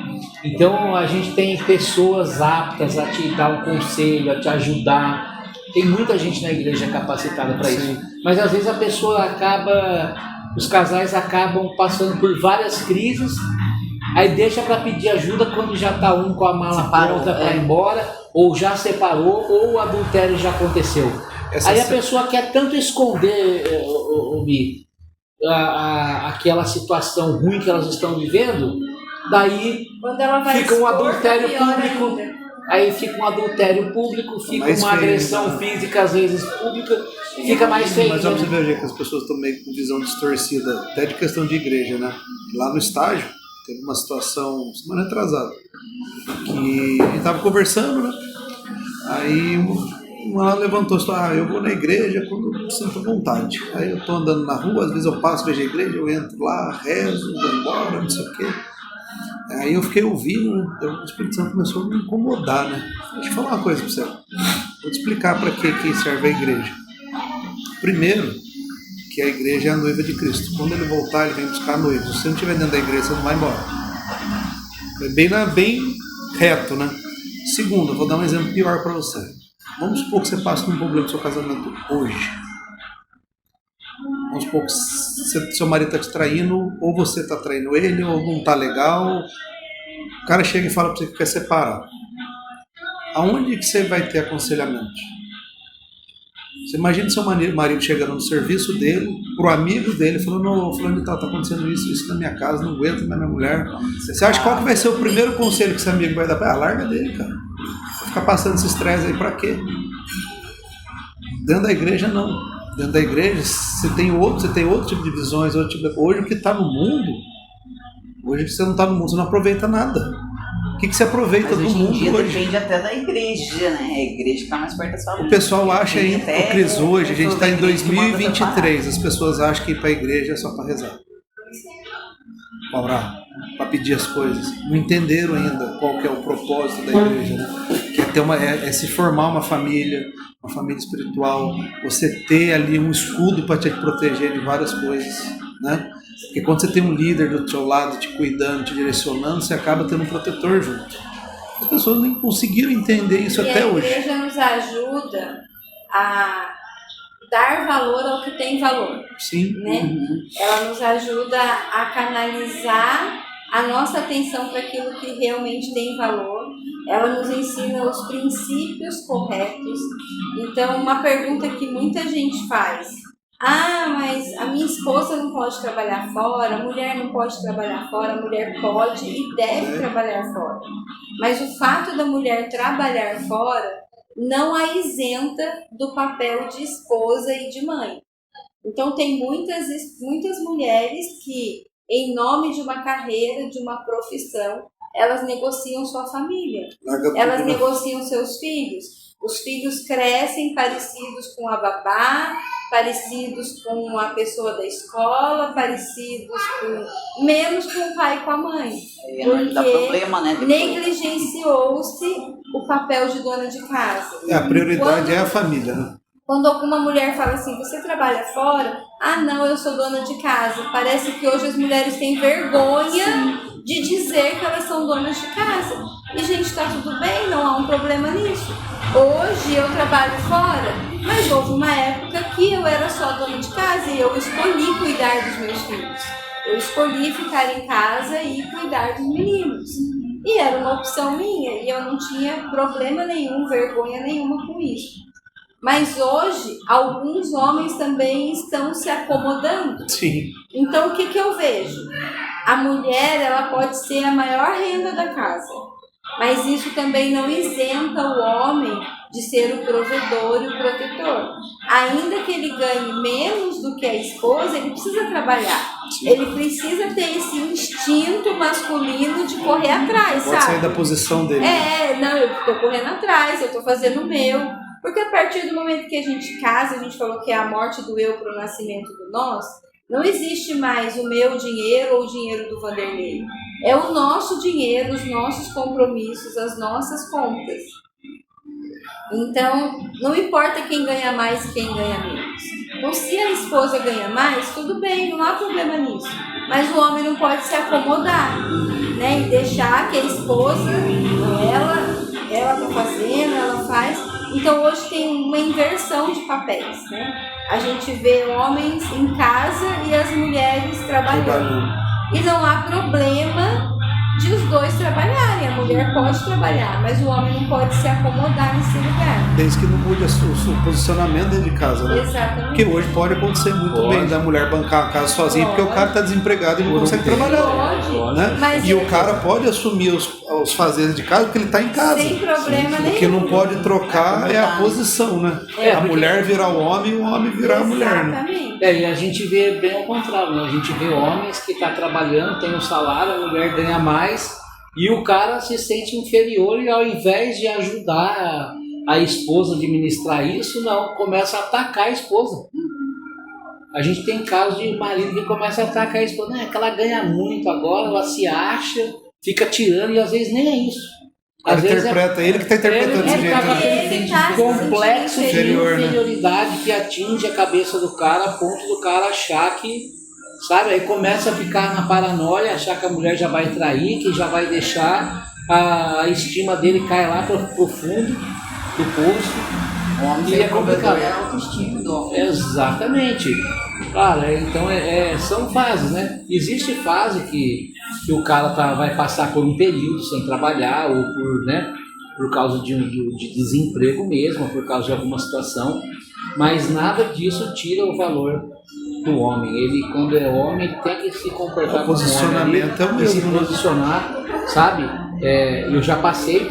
[SPEAKER 4] Então a gente tem pessoas aptas a te dar um conselho, a te ajudar. Tem muita gente na igreja capacitada para isso, mas às vezes os casais acabam passando por várias crises, aí deixa para pedir ajuda quando já está um com a mala pronta para ir embora, ou já separou, ou o adultério já aconteceu. Aí a pessoa quer tanto esconder, aquela situação ruim que elas estão vivendo, daí
[SPEAKER 3] Quando ela vai
[SPEAKER 4] fica um
[SPEAKER 3] expor,
[SPEAKER 4] adultério
[SPEAKER 3] tá pior
[SPEAKER 4] público.
[SPEAKER 3] ainda.
[SPEAKER 4] Aí fica um adultério público, fica
[SPEAKER 2] Mais
[SPEAKER 4] uma
[SPEAKER 2] feio,
[SPEAKER 4] agressão
[SPEAKER 2] né?
[SPEAKER 4] física, às vezes pública, fica mais feio.
[SPEAKER 2] Mas vamos ver que as pessoas estão meio com visão distorcida, até de questão de igreja, né? Lá no estágio, teve uma situação, semana atrasada, que a gente estava conversando, né? Aí uma levantou e falou, eu vou na igreja quando eu sinto vontade. Aí eu estou andando na rua, às vezes eu passo, vejo a igreja, eu entro lá, rezo, vou embora, não sei o quê. Aí eu fiquei ouvindo, né? O Espírito Santo começou a me incomodar, né? Deixa eu falar uma coisa para você. Vou te explicar para que serve a igreja. Primeiro, que a igreja é a noiva de Cristo. Quando ele voltar, ele vem buscar noivos. Se você não estiver dentro da igreja, você não vai embora. É bem reto, né? Segundo, eu vou dar um exemplo pior para você. Vamos supor que você passa por um problema no seu casamento hoje. Vamos supor que seu marido está te traindo, ou você está traindo ele, ou não está legal. O cara chega e fala para você que quer separar. Aonde que você vai ter aconselhamento? Você imagina seu marido chegando no serviço dele, pro amigo dele, falando, fulano de tal, tá acontecendo isso na minha casa, não aguento na minha mulher. Você acha qual que vai ser o primeiro conselho que esse amigo vai dar pra ele? Larga dele, cara. Vai ficar passando esse estresse aí pra quê? Dentro da igreja, não. Dentro da igreja, você tem outro tipo de visões, hoje o que está no mundo, hoje que você não está no mundo, você não aproveita nada. O que você aproveita do mundo
[SPEAKER 1] hoje?
[SPEAKER 2] Hoje
[SPEAKER 1] Depende até da igreja, né? A igreja que está mais perto da sua vida.
[SPEAKER 2] O pessoal acha ainda, Cris, hoje, a gente está em 2023, as pessoas acham que ir para a igreja é só para rezar. Para orar, para pedir as coisas. Não entenderam ainda qual que é o propósito da igreja, né? Que é se formar uma família espiritual, você ter ali um escudo para te proteger de várias coisas, né? Porque quando você tem um líder do seu lado te cuidando, te direcionando, você acaba tendo um protetor junto. As pessoas nem conseguiram entender isso até hoje.
[SPEAKER 3] A igreja nos ajuda a dar valor ao que tem valor,
[SPEAKER 2] Sim.
[SPEAKER 3] né? Ela nos ajuda a canalizar a nossa atenção para aquilo que realmente tem valor. Ela nos ensina os princípios corretos. Então, uma pergunta que muita gente faz: mas a minha esposa não pode trabalhar fora, a mulher não pode trabalhar fora. A mulher pode e deve trabalhar fora. Mas o fato da mulher trabalhar fora não a isenta do papel de esposa e de mãe. Então, tem muitas mulheres que, em nome de uma carreira, de uma profissão, elas negociam sua família, elas negociam seus filhos. Os filhos crescem parecidos com a babá, parecidos com a pessoa da escola, parecidos com menos com o pai e com a mãe.
[SPEAKER 1] Porque dá problema, né?
[SPEAKER 3] Negligenciou-se o papel de dona de casa.
[SPEAKER 2] A prioridade é a família, né?
[SPEAKER 3] Quando alguma mulher fala assim, você trabalha fora? Não, eu sou dona de casa. Parece que hoje as mulheres têm vergonha de dizer que elas são donas de casa. E, gente, tá tudo bem, não há um problema nisso. Hoje eu trabalho fora, mas houve uma época que eu era só dona de casa e eu escolhi cuidar dos meus filhos. Eu escolhi ficar em casa e cuidar dos meninos. E era uma opção minha e eu não tinha problema nenhum, vergonha nenhuma com isso. Mas hoje, alguns homens também estão se acomodando.
[SPEAKER 2] Sim.
[SPEAKER 3] Então, o que eu vejo? A mulher, ela pode ser a maior renda da casa, mas isso também não isenta o homem de ser o provedor e o protetor. Ainda que ele ganhe menos do que a esposa, ele precisa trabalhar. Sim. Ele precisa ter esse instinto masculino de correr atrás,
[SPEAKER 2] pode sair da posição dele.
[SPEAKER 3] Eu estou correndo atrás, eu estou fazendo o meu. Porque a partir do momento que a gente casa, a gente falou que é a morte do eu para o nascimento do nós, não existe mais o meu dinheiro ou o dinheiro do Vanderlei. É o nosso dinheiro, os nossos compromissos, as nossas contas. Então, não importa quem ganha mais e quem ganha menos. Então, se a esposa ganha mais, tudo bem, não há problema nisso. Mas o homem não pode se acomodar, né? E deixar que a esposa, ela está fazendo, ela faz. Então, hoje tem uma inversão de papéis, né? A gente vê homens em casa e as mulheres trabalhando. E não há problema de os dois trabalharem. A mulher pode trabalhar, mas o homem não pode se acomodar nesse lugar.
[SPEAKER 2] Desde que não mude o posicionamento dentro de casa, né?
[SPEAKER 3] Exatamente.
[SPEAKER 2] Porque hoje pode acontecer muito bem da mulher bancar a casa sozinha, porque o cara está desempregado e não consegue trabalhar.
[SPEAKER 3] Pode.
[SPEAKER 2] Né?
[SPEAKER 3] Mas
[SPEAKER 2] o cara pode assumir os fazeres de casa porque ele está em casa.
[SPEAKER 3] Sem problema nenhum.
[SPEAKER 2] O que não pode trocar é a posição, né? A mulher virar o homem e o homem virar a mulher.
[SPEAKER 3] Exatamente.
[SPEAKER 4] E a gente vê bem ao contrário, né? A gente vê homens que estão trabalhando, tem um salário, a mulher ganha mais e o cara se sente inferior e ao invés de ajudar a esposa a administrar isso, não, começa a atacar a esposa. A gente tem casos de marido que começa a atacar a esposa, que ela ganha muito agora, ela se acha, fica tirando e às vezes nem é isso. Às vezes
[SPEAKER 2] ele que está interpretando desse jeito.
[SPEAKER 3] Ele tá
[SPEAKER 4] complexo de
[SPEAKER 2] inferior,
[SPEAKER 4] inferioridade, né? Que atinge a cabeça do cara a ponto do cara achar que, sabe, aí começa a ficar na paranoia, achar que a mulher já vai trair, que já vai deixar, a estima dele cai lá pro fundo do poço.
[SPEAKER 1] O homem
[SPEAKER 4] e é complicado.
[SPEAKER 1] É a autoestima do homem.
[SPEAKER 4] Exatamente. Cara, então são fases, né? Existe fase que o cara vai passar por um período sem trabalhar ou por causa de desemprego mesmo, ou por causa de alguma situação, mas nada disso tira o valor do homem. Ele, quando é homem, ele tem que se comportar como homem. O posicionamento é o mesmo, se posicionar, sabe? Eu já passei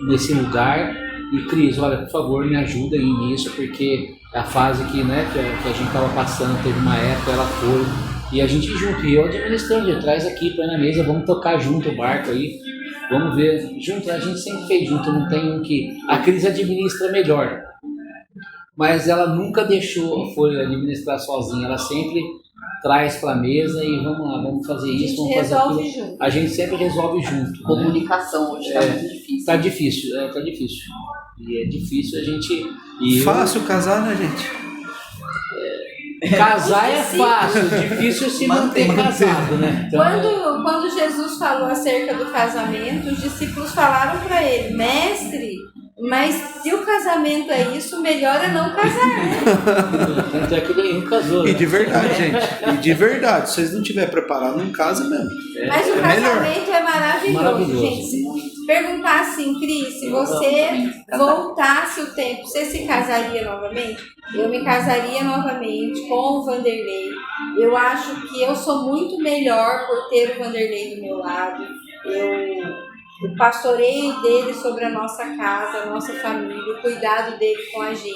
[SPEAKER 4] nesse lugar. E Cris, olha, por favor, me ajuda aí nisso, porque a fase que a gente estava passando, teve uma época, ela foi, e a gente junto, e eu administrando, traz aqui, põe na mesa, vamos tocar junto o barco aí, vamos ver, junto, a gente sempre fez junto, não tem um que, a Cris administra melhor, mas ela nunca deixou foi administrar sozinha, ela sempre traz para a mesa e vamos lá, vamos fazer isso, vamos fazer aquilo.
[SPEAKER 3] Junto.
[SPEAKER 4] A gente sempre resolve junto.
[SPEAKER 1] Comunicação hoje está muito difícil.
[SPEAKER 4] Tá difícil. E é difícil a gente...
[SPEAKER 2] Fácil casar, né, gente?
[SPEAKER 4] Casar é fácil, difícil se manter casado, né? Então,
[SPEAKER 3] quando Jesus falou acerca do casamento, os discípulos falaram para ele, mestre, Mas se o casamento é isso, melhor é não casar, né?
[SPEAKER 4] Tanto é que nenhum casou.
[SPEAKER 2] E
[SPEAKER 4] Né?
[SPEAKER 2] de verdade, gente. E de verdade, se vocês não estiverem preparados, não casa mesmo.
[SPEAKER 3] Mas o casamento é maravilhoso,
[SPEAKER 4] Maravilhoso.
[SPEAKER 3] gente. Se perguntar assim, Cris, se você voltasse o tempo, você se casaria novamente? Eu me casaria novamente com o Vanderlei. Eu acho que eu sou muito melhor por ter o Vanderlei do meu lado. O pastoreio dele sobre a nossa casa, a nossa família, o cuidado dele com a gente.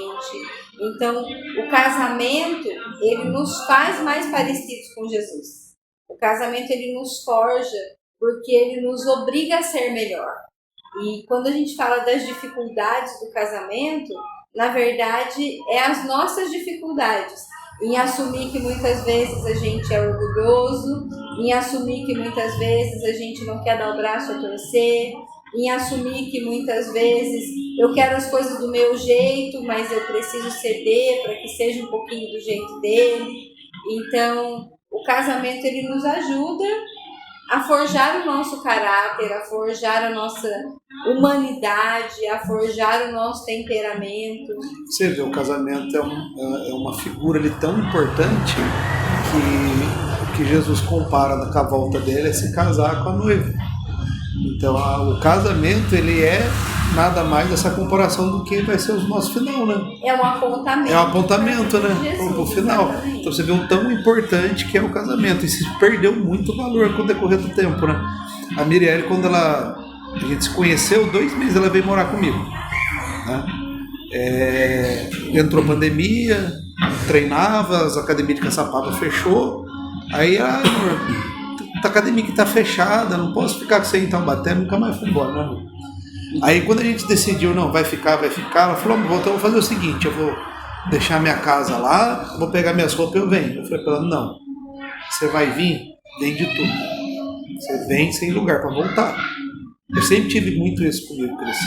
[SPEAKER 3] Então, o casamento, ele nos faz mais parecidos com Jesus. O casamento, ele nos forja, porque ele nos obriga a ser melhor. E quando a gente fala das dificuldades do casamento, na verdade, é as nossas dificuldades. Em assumir que muitas vezes a gente é orgulhoso, em assumir que muitas vezes a gente não quer dar o braço a torcer, em assumir que muitas vezes eu quero as coisas do meu jeito, mas eu preciso ceder para que seja um pouquinho do jeito dele. Então, o casamento, ele nos ajuda a forjar o nosso caráter, a forjar a nossa humanidade, a forjar o nosso temperamento.
[SPEAKER 2] Você vê, o casamento é uma figura ali tão importante que Jesus compara com a volta dele é se casar com a noiva. Então, o casamento, ele é nada mais essa comparação do que vai ser o nosso final, né?
[SPEAKER 3] É um apontamento.
[SPEAKER 2] É um apontamento, né?
[SPEAKER 3] Jesus,
[SPEAKER 2] Pro final.
[SPEAKER 3] exatamente.
[SPEAKER 2] Então você vê o tão importante que é o casamento. E se perdeu muito valor com o decorrer do tempo, né? A Mirielle, quando a gente se conheceu, 2 meses ela veio morar comigo. Né? Entrou pandemia, treinava, as academias de Caçapava fechou. Aí a academia que tá fechada, não posso ficar com você em Taubaté, nunca mais fui embora, né? Aí quando a gente decidiu, não, vai ficar, ela falou, então eu vou fazer o seguinte, eu vou deixar minha casa lá, vou pegar minhas roupas e eu venho. Eu falei pra ela, não, você vai vir, vem de tudo. Você vem sem lugar pra voltar. Eu sempre tive muito isso comigo, Cris.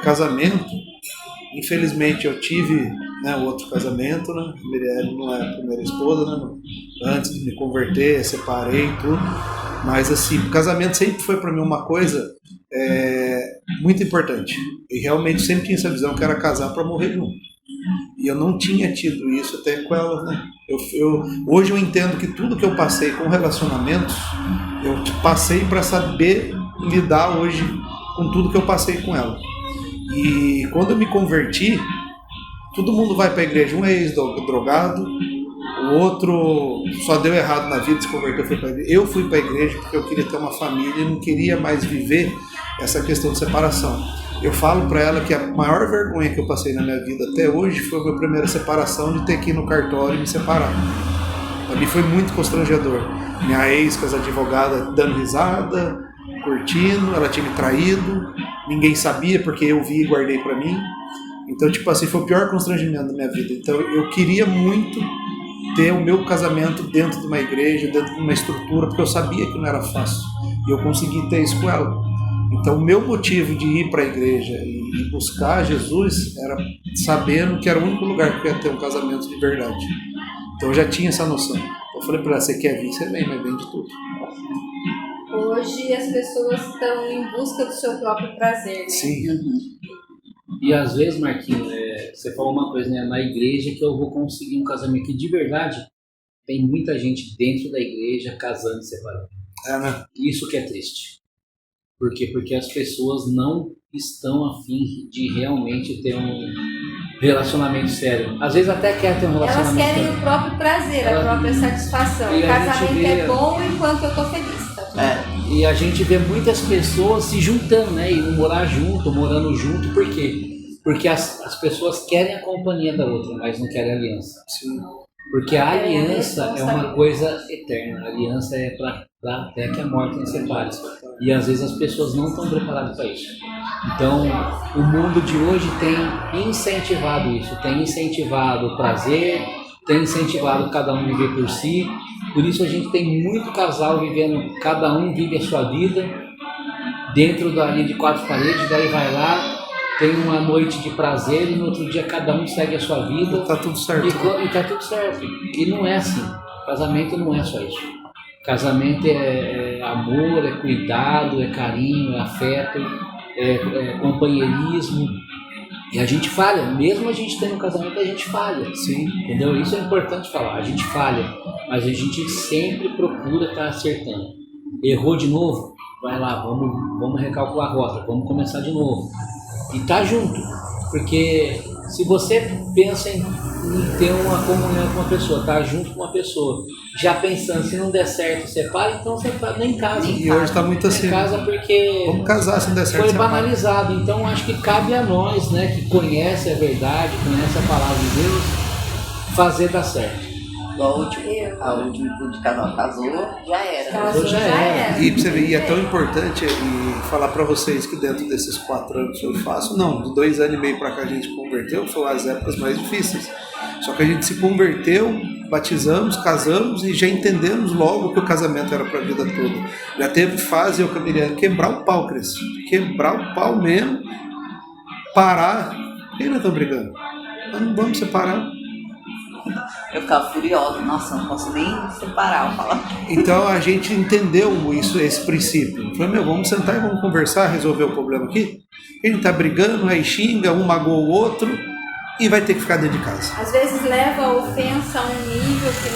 [SPEAKER 2] Casamento, infelizmente eu tive, né, outro casamento, né? A Mirielle não é a primeira esposa, né? Antes de me converter, separei e tudo. Mas assim, o casamento sempre foi para mim uma coisa muito importante. E realmente sempre tinha essa visão que era casar para morrer junto. E eu não tinha tido isso até com ela, né? Hoje eu entendo que tudo que eu passei com relacionamentos, eu passei para saber lidar hoje com tudo que eu passei com ela. E quando eu me converti, todo mundo vai para a igreja, um é ex-drogado, o outro só deu errado na vida, se converteu, foi para a igreja. Eu fui para a igreja porque eu queria ter uma família e não queria mais viver essa questão de separação. Eu falo para ela que a maior vergonha que eu passei na minha vida até hoje foi a minha primeira separação, de ter que ir no cartório e me separar. Para mim foi muito constrangedor. Minha ex, com as advogadas, dando risada, curtindo, ela tinha me traído, ninguém sabia porque eu vi e guardei para mim. Então, tipo assim, foi o pior constrangimento da minha vida. Então, eu queria muito ter o meu casamento dentro de uma igreja, dentro de uma estrutura, porque eu sabia que não era fácil. E eu consegui ter isso com ela. Então, o meu motivo de ir para a igreja e buscar Jesus era sabendo que era o único lugar que eu ia ter um casamento de verdade. Então, eu já tinha essa noção. Eu falei para ela, você quer vir? Você vem, mas vem de tudo.
[SPEAKER 3] Hoje as pessoas estão em busca do seu próprio prazer, né?
[SPEAKER 2] Sim.
[SPEAKER 4] E às vezes, Marquinhos, você falou uma coisa, né? Na igreja que eu vou conseguir um casamento, que de verdade tem muita gente dentro da igreja casando e separando.
[SPEAKER 2] Né?
[SPEAKER 4] Isso que é triste. Por quê? Porque as pessoas não estão a fim de realmente ter um relacionamento sério. Às vezes até quer ter um relacionamento
[SPEAKER 3] Elas querem
[SPEAKER 4] sério.
[SPEAKER 3] o próprio prazer, a própria satisfação.
[SPEAKER 4] E
[SPEAKER 3] O
[SPEAKER 4] a gente
[SPEAKER 3] casamento
[SPEAKER 4] vê-
[SPEAKER 3] é bom enquanto eu tô feliz, tá tudo bem.
[SPEAKER 4] E a gente vê muitas pessoas se juntando, né? E morar junto, morando junto. Por quê? Porque as pessoas querem a companhia da outra, mas não querem a aliança.
[SPEAKER 2] Sim.
[SPEAKER 4] Porque a aliança é uma coisa eterna. A aliança é para até que a morte nos separe. E às vezes as pessoas não estão preparadas para isso. Então, o mundo de hoje tem incentivado isso. Tem incentivado o prazer, tem incentivado cada um viver por si. Por isso a gente tem muito casal vivendo, cada um vive a sua vida dentro da linha de 4 paredes, daí vai lá, tem uma noite de prazer e no outro dia cada um segue a sua vida.
[SPEAKER 2] Tá tudo certo.
[SPEAKER 4] E tá tudo certo. E não é assim. Casamento não é só isso. Casamento é amor, é cuidado, é carinho, é afeto. companheirismo. E a gente falha, mesmo a gente tendo um casamento, a gente falha.
[SPEAKER 2] Sim.
[SPEAKER 4] Entendeu? Isso é importante falar, a gente falha, mas a gente sempre procura estar acertando. Errou de novo? Vai lá, vamos recalcular a rota, vamos começar de novo. E tá junto, porque se você pensa em ter uma comunhão com uma pessoa, tá junto com uma pessoa, já pensando, se não der certo, separa, então você nem casa.
[SPEAKER 2] E hoje tá muito assim.
[SPEAKER 4] Nem casa porque
[SPEAKER 2] vamos casar, se não der certo,
[SPEAKER 4] foi
[SPEAKER 2] separa.
[SPEAKER 4] banalizado. Então acho que cabe a nós, né, que conhece a verdade, conhece a palavra de Deus, fazer dar certo.
[SPEAKER 1] Igual a última de casal casou, já era.
[SPEAKER 3] Casou, já era.
[SPEAKER 2] E pra você ver, e é tão importante falar para vocês que dentro desses 4 anos que eu faço, não, de 2 anos e meio para cá a gente converteu, foram as épocas mais difíceis. Só que a gente se converteu, batizamos, casamos e já entendemos logo que o casamento era para a vida toda. Já teve fase eu queria quebrar o pau, Cris. Quebrar o pau mesmo, parar. E nós estamos brigando. Nós não vamos separar.
[SPEAKER 1] Eu ficava furiosa, nossa, não posso nem separar, eu falava.
[SPEAKER 2] Então a gente entendeu esse princípio. Falei, vamos sentar e vamos conversar, resolver o problema aqui. A gente tá brigando, aí xinga, um magoa o outro e vai ter que ficar dentro de casa.
[SPEAKER 3] Às vezes leva a ofensa a um nível que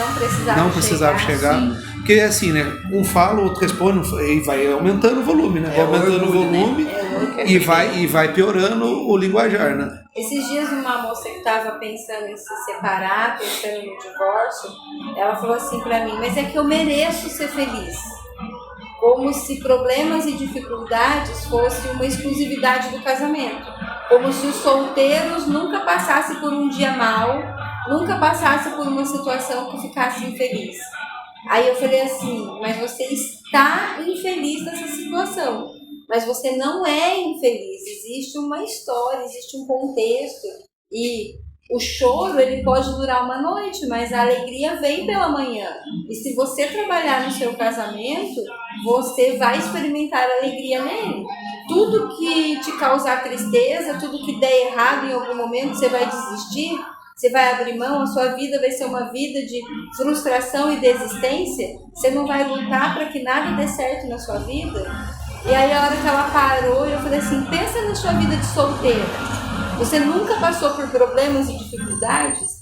[SPEAKER 3] não precisava
[SPEAKER 2] chegar. Porque é assim, né? Um fala, o outro responde e vai aumentando o volume, né? Vai aumentando o volume, né? E vai piorando o linguajar, né?
[SPEAKER 3] Esses dias uma moça que estava pensando em se separar, pensando no divórcio, ela falou assim pra mim, mas é que eu mereço ser feliz. Como se problemas e dificuldades fossem uma exclusividade do casamento. Como se os solteiros nunca passassem por um dia mau, nunca passassem por uma situação que ficasse infeliz. Aí eu falei assim, mas você está infeliz nessa situação. Mas você não é infeliz, existe uma história, existe um contexto e o choro ele pode durar uma noite, mas a alegria vem pela manhã. E se você trabalhar no seu casamento, você vai experimentar alegria nele. Tudo que te causar tristeza, tudo que der errado em algum momento, você vai desistir, você vai abrir mão, a sua vida vai ser uma vida de frustração e desistência, você não vai lutar para que nada dê certo na sua vida. E aí a hora que ela parou, eu falei assim, pensa na sua vida de solteira. Você nunca passou por problemas e dificuldades?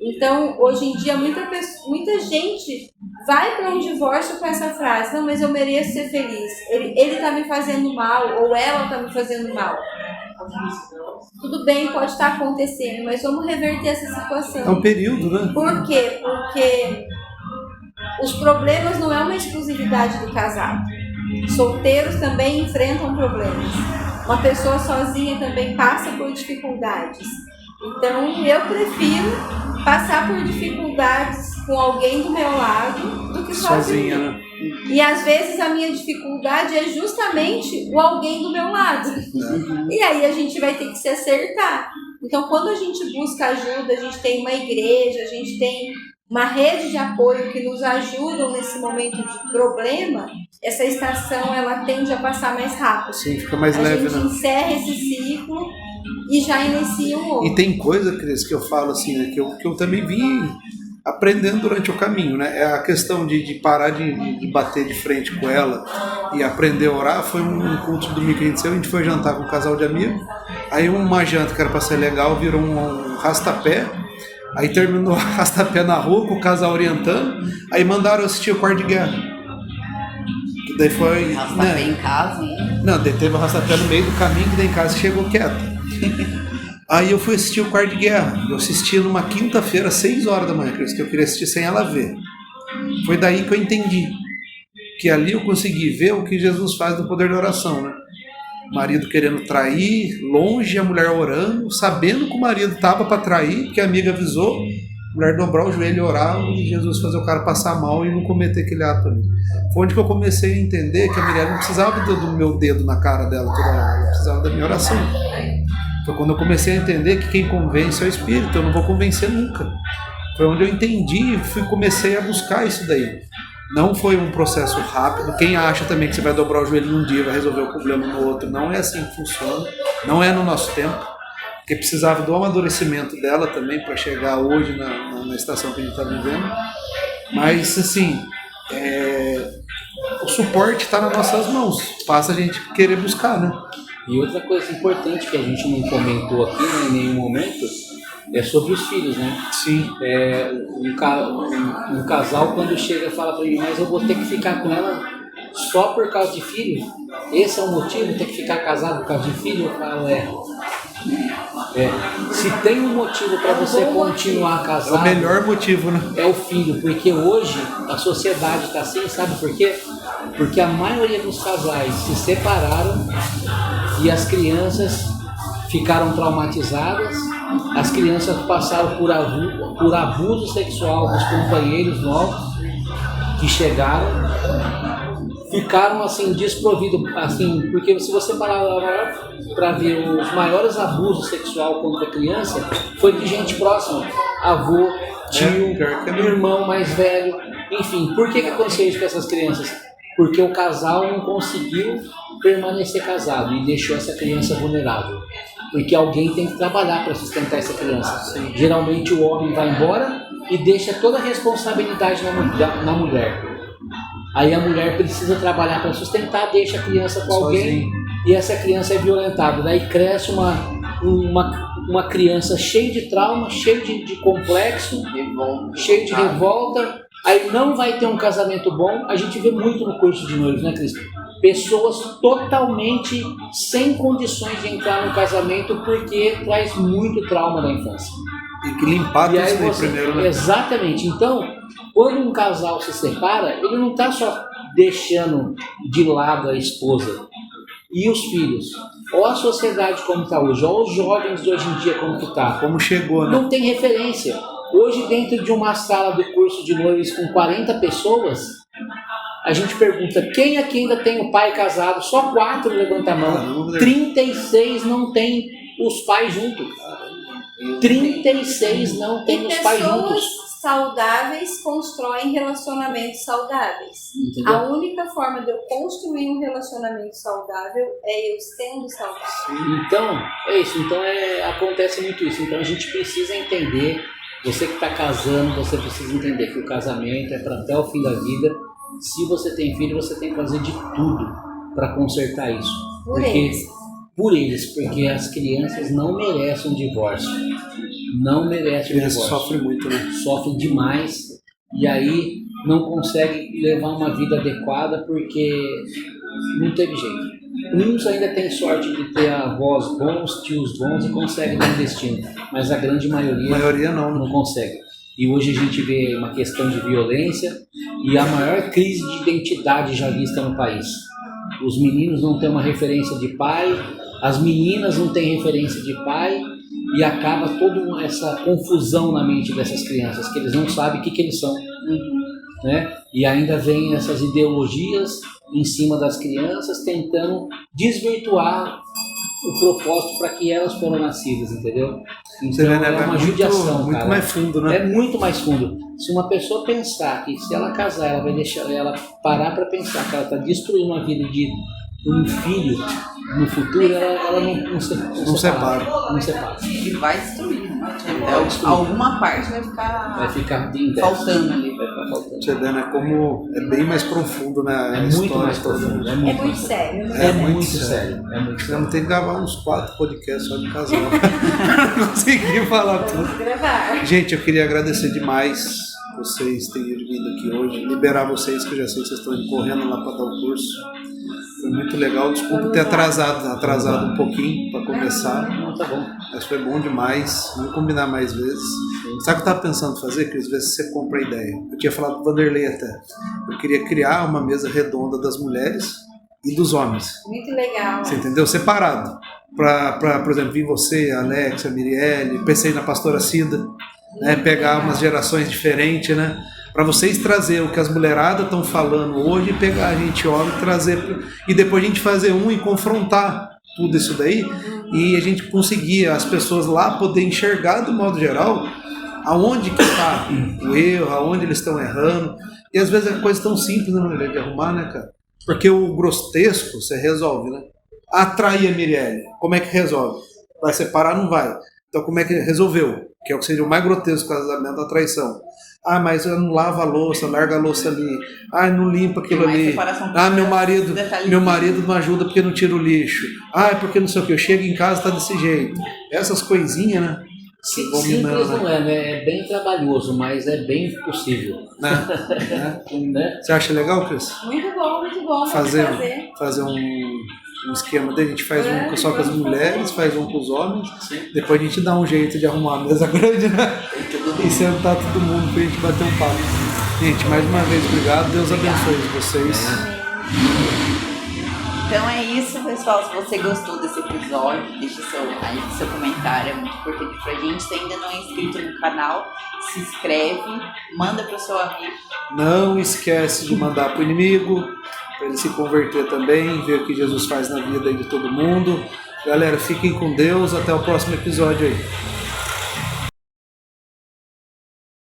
[SPEAKER 3] Então, hoje em dia, muita gente vai para um divórcio com essa frase, não, mas eu mereço ser feliz. Ele tá me fazendo mal, ou ela tá me fazendo mal. Tudo bem, pode estar acontecendo, mas vamos reverter essa situação.
[SPEAKER 2] É um período, né?
[SPEAKER 3] Por quê? Porque os problemas não é uma exclusividade do casado. Solteiros também enfrentam problemas. Uma pessoa sozinha também passa por dificuldades. Então, eu prefiro passar por dificuldades com alguém do meu lado do que sozinha.
[SPEAKER 2] Né?
[SPEAKER 3] E às vezes a minha dificuldade é justamente o alguém do meu lado. E aí a gente vai ter que se acertar. Então, quando a gente busca ajuda, a gente tem uma igreja, a gente tem uma rede de apoio que nos ajudam nesse momento de problema, essa estação ela tende a passar mais rápido.
[SPEAKER 2] Sim, fica mais leve, né?
[SPEAKER 3] A gente encerra esse ciclo e já inicia um outro.
[SPEAKER 2] E tem coisa, Cris, que eu falo assim, né, que eu também vim aprendendo durante o caminho, né? É a questão de parar de bater de frente com ela e aprender a orar. Foi um culto de domingo que a gente foi jantar com um casal de amigos. Aí uma janta que era para ser legal virou um rastapé. Aí terminou o rastapé na rua, com o casal orientando. Aí mandaram eu assistir o quarto de guerra. Que daí foi...
[SPEAKER 1] Rastapé em casa, hein?
[SPEAKER 2] Não, daí teve o rastapé no meio do caminho, que daí em casa chegou quieta. Aí eu fui assistir o quarto de guerra. Eu assisti numa quinta-feira, 6 horas da manhã, que eu queria assistir sem ela ver. Foi daí que eu entendi. Que ali eu consegui ver o que Jesus faz no poder da oração, né? O marido querendo trair, longe, a mulher orando, sabendo que o marido estava para trair, porque a amiga avisou, a mulher dobrar o joelho e orar, e Jesus fazer o cara passar mal e não cometer aquele ato ali. Foi onde que eu comecei a entender que a mulher não precisava do meu dedo na cara dela toda hora, ela precisava da minha oração. Foi quando eu comecei a entender que quem convence é o Espírito, eu não vou convencer nunca. Foi onde eu entendi e comecei a buscar isso daí. Não foi um processo rápido. Quem acha também que você vai dobrar o joelho num dia e vai resolver o problema no outro, não é assim que funciona. Não é no nosso tempo. Porque precisava do amadurecimento dela também para chegar hoje na estação que a gente está vivendo. Mas, assim, o suporte está nas nossas mãos. Basta a gente querer buscar, né?
[SPEAKER 4] E outra coisa importante que a gente não comentou aqui, né, em nenhum momento, é sobre os filhos, né?
[SPEAKER 2] Sim.
[SPEAKER 4] Um casal quando chega fala para mim, mas eu vou ter que ficar com ela só por causa de filho? Esse é o motivo, ter que ficar casado por causa de filho? Eu falo, se tem um motivo para você continuar casado,
[SPEAKER 2] é o melhor motivo, né?
[SPEAKER 4] É o filho, porque hoje a sociedade está assim, sabe por quê? Porque a maioria dos casais se separaram e as crianças ficaram traumatizadas, as crianças passaram por abuso sexual dos companheiros novos que chegaram, ficaram assim desprovidos, assim, porque se você parar para ver os maiores abusos sexuais contra a criança foi de gente próxima, avô, tio, irmão mais velho, enfim. Por que aconteceu isso com essas crianças? Porque o casal não conseguiu permanecer casado e deixou essa criança vulnerável. Porque alguém tem que trabalhar para sustentar essa criança. Geralmente o homem vai embora e deixa toda a responsabilidade na mulher. Aí a mulher precisa trabalhar para sustentar, deixa a criança com alguém e essa criança é violentada. Daí cresce uma criança cheia de trauma, cheia de complexo, cheia de revolta. Aí não vai ter um casamento bom. A gente vê muito no curso de noivos, né, Cris? Pessoas totalmente sem condições de entrar no casamento porque traz muito trauma da infância.
[SPEAKER 2] Tem que limpar tudo isso aí primeiro, né?
[SPEAKER 4] Exatamente. Então, quando um casal se separa, ele não está só deixando de lado a esposa e os filhos. Olha a sociedade como está hoje, olha os jovens de hoje em dia como que está.
[SPEAKER 2] Como chegou, né?
[SPEAKER 4] Não tem referência. Hoje, dentro de uma sala de curso de noivos com 40 pessoas, a gente pergunta, quem aqui ainda tem o pai casado? Só 4 levanta a mão. 36 não tem os pais juntos. 36 não tem os pais juntos.
[SPEAKER 3] Pessoas saudáveis constroem relacionamentos saudáveis.
[SPEAKER 4] Entendeu?
[SPEAKER 3] A única forma de eu construir um relacionamento saudável é eu sendo saudável.
[SPEAKER 4] Então, é isso. Então, acontece muito isso. Então, a gente precisa entender, você que está casando, você precisa entender que o casamento é para até o fim da vida. Se você tem filho, você tem que fazer de tudo para consertar isso. Por eles, porque as crianças não merecem um divórcio. Não merecem um divórcio.
[SPEAKER 2] Sofre muito, né?
[SPEAKER 4] Sofre demais e aí não consegue levar uma vida adequada porque não teve jeito. Uns ainda tem sorte de ter avós bons, tios bons e conseguem dar um destino, mas a grande maioria não consegue. E hoje a gente vê uma questão de violência e a maior crise de identidade já vista no país. Os meninos não têm uma referência de pai, as meninas não têm referência de pai e acaba toda essa confusão na mente dessas crianças, que eles não sabem o que eles são. Né? E ainda vem essas ideologias em cima das crianças tentando desvirtuar o propósito para que elas foram nascidas, entendeu? Então é uma judiação,
[SPEAKER 2] muito
[SPEAKER 4] cara.
[SPEAKER 2] mais fundo, né?
[SPEAKER 4] É muito mais fundo. Se uma pessoa pensar que se ela casar, ela vai deixar ela parar para pensar que ela está destruindo a vida de um filho no futuro, ela não separa. Não separa.
[SPEAKER 1] E vai destruir, né? Alguma parte vai ficar faltando ali.
[SPEAKER 4] Vai ficar faltando.
[SPEAKER 2] Você vê, né? Como é bem mais profundo, né?
[SPEAKER 4] É muito mais profundo.
[SPEAKER 3] É muito sério.
[SPEAKER 4] É muito sério.
[SPEAKER 2] Eu não tenho que gravar uns 4 podcasts só de casal. Não consegui falar tudo.
[SPEAKER 3] Gravar.
[SPEAKER 2] Gente, eu queria agradecer demais vocês terem vindo aqui hoje. Liberar vocês, que eu já sei que vocês estão indo correndo lá para dar o curso. Foi muito legal. Desculpa ter atrasado um pouquinho para começar.
[SPEAKER 4] Não, tá bom.
[SPEAKER 2] Mas foi bom demais. Vamos combinar mais vezes. Sabe o que eu estava pensando em fazer, Cris? Às vezes você compra a ideia. Eu tinha falado pro Vanderlei até. Eu queria criar uma mesa redonda das mulheres e dos homens.
[SPEAKER 3] Muito legal.
[SPEAKER 2] Você entendeu? Separado. Por exemplo, vir você, a Alex, a Mirielle. Pensei na pastora Cida. Né? Pegar umas gerações diferentes, né? Para vocês trazer o que as mulheradas estão falando hoje e pegar a gente homem e trazer e depois a gente fazer e confrontar tudo isso daí e a gente conseguir as pessoas lá poder enxergar do modo geral aonde que está o erro, aonde eles estão errando e às vezes é coisa tão simples, né, de arrumar, né, cara? Porque o grotesco você resolve, né? Atrair a Mirielle, como é que resolve? Vai separar? Não vai. Então como é que resolveu? que é o que seria o mais grotesco do casamento, a traição. Ah, mas eu não lavo a louça, larga a louça ali. Ah, não limpa aquilo ali. Ah, meu marido não ajuda porque não tira o lixo. Ah, é porque não sei o que, eu chego em casa e tá desse jeito. Essas coisinhas, né?
[SPEAKER 4] Simples não é, né? É bem trabalhoso, mas é bem possível.
[SPEAKER 2] Né? Você acha legal, Cris?
[SPEAKER 3] Muito bom.
[SPEAKER 2] Fazer um esquema dele. A gente faz um só com as mulheres, faz um com os homens.
[SPEAKER 4] Sim.
[SPEAKER 2] Depois a gente dá um jeito de arrumar uma mesa grande, né? E sentar todo mundo pra gente bater um papo. Gente, mais uma vez, obrigado. Deus abençoe vocês.
[SPEAKER 1] Então é isso, pessoal. Se você gostou desse episódio, deixa seu comentário, é muito importante pra gente. Se ainda não é inscrito no canal, se inscreve, manda pro seu amigo.
[SPEAKER 2] Não esquece de mandar pro inimigo, para ele se converter também, ver o que Jesus faz na vida de todo mundo. Galera, fiquem com Deus. Até o próximo episódio aí.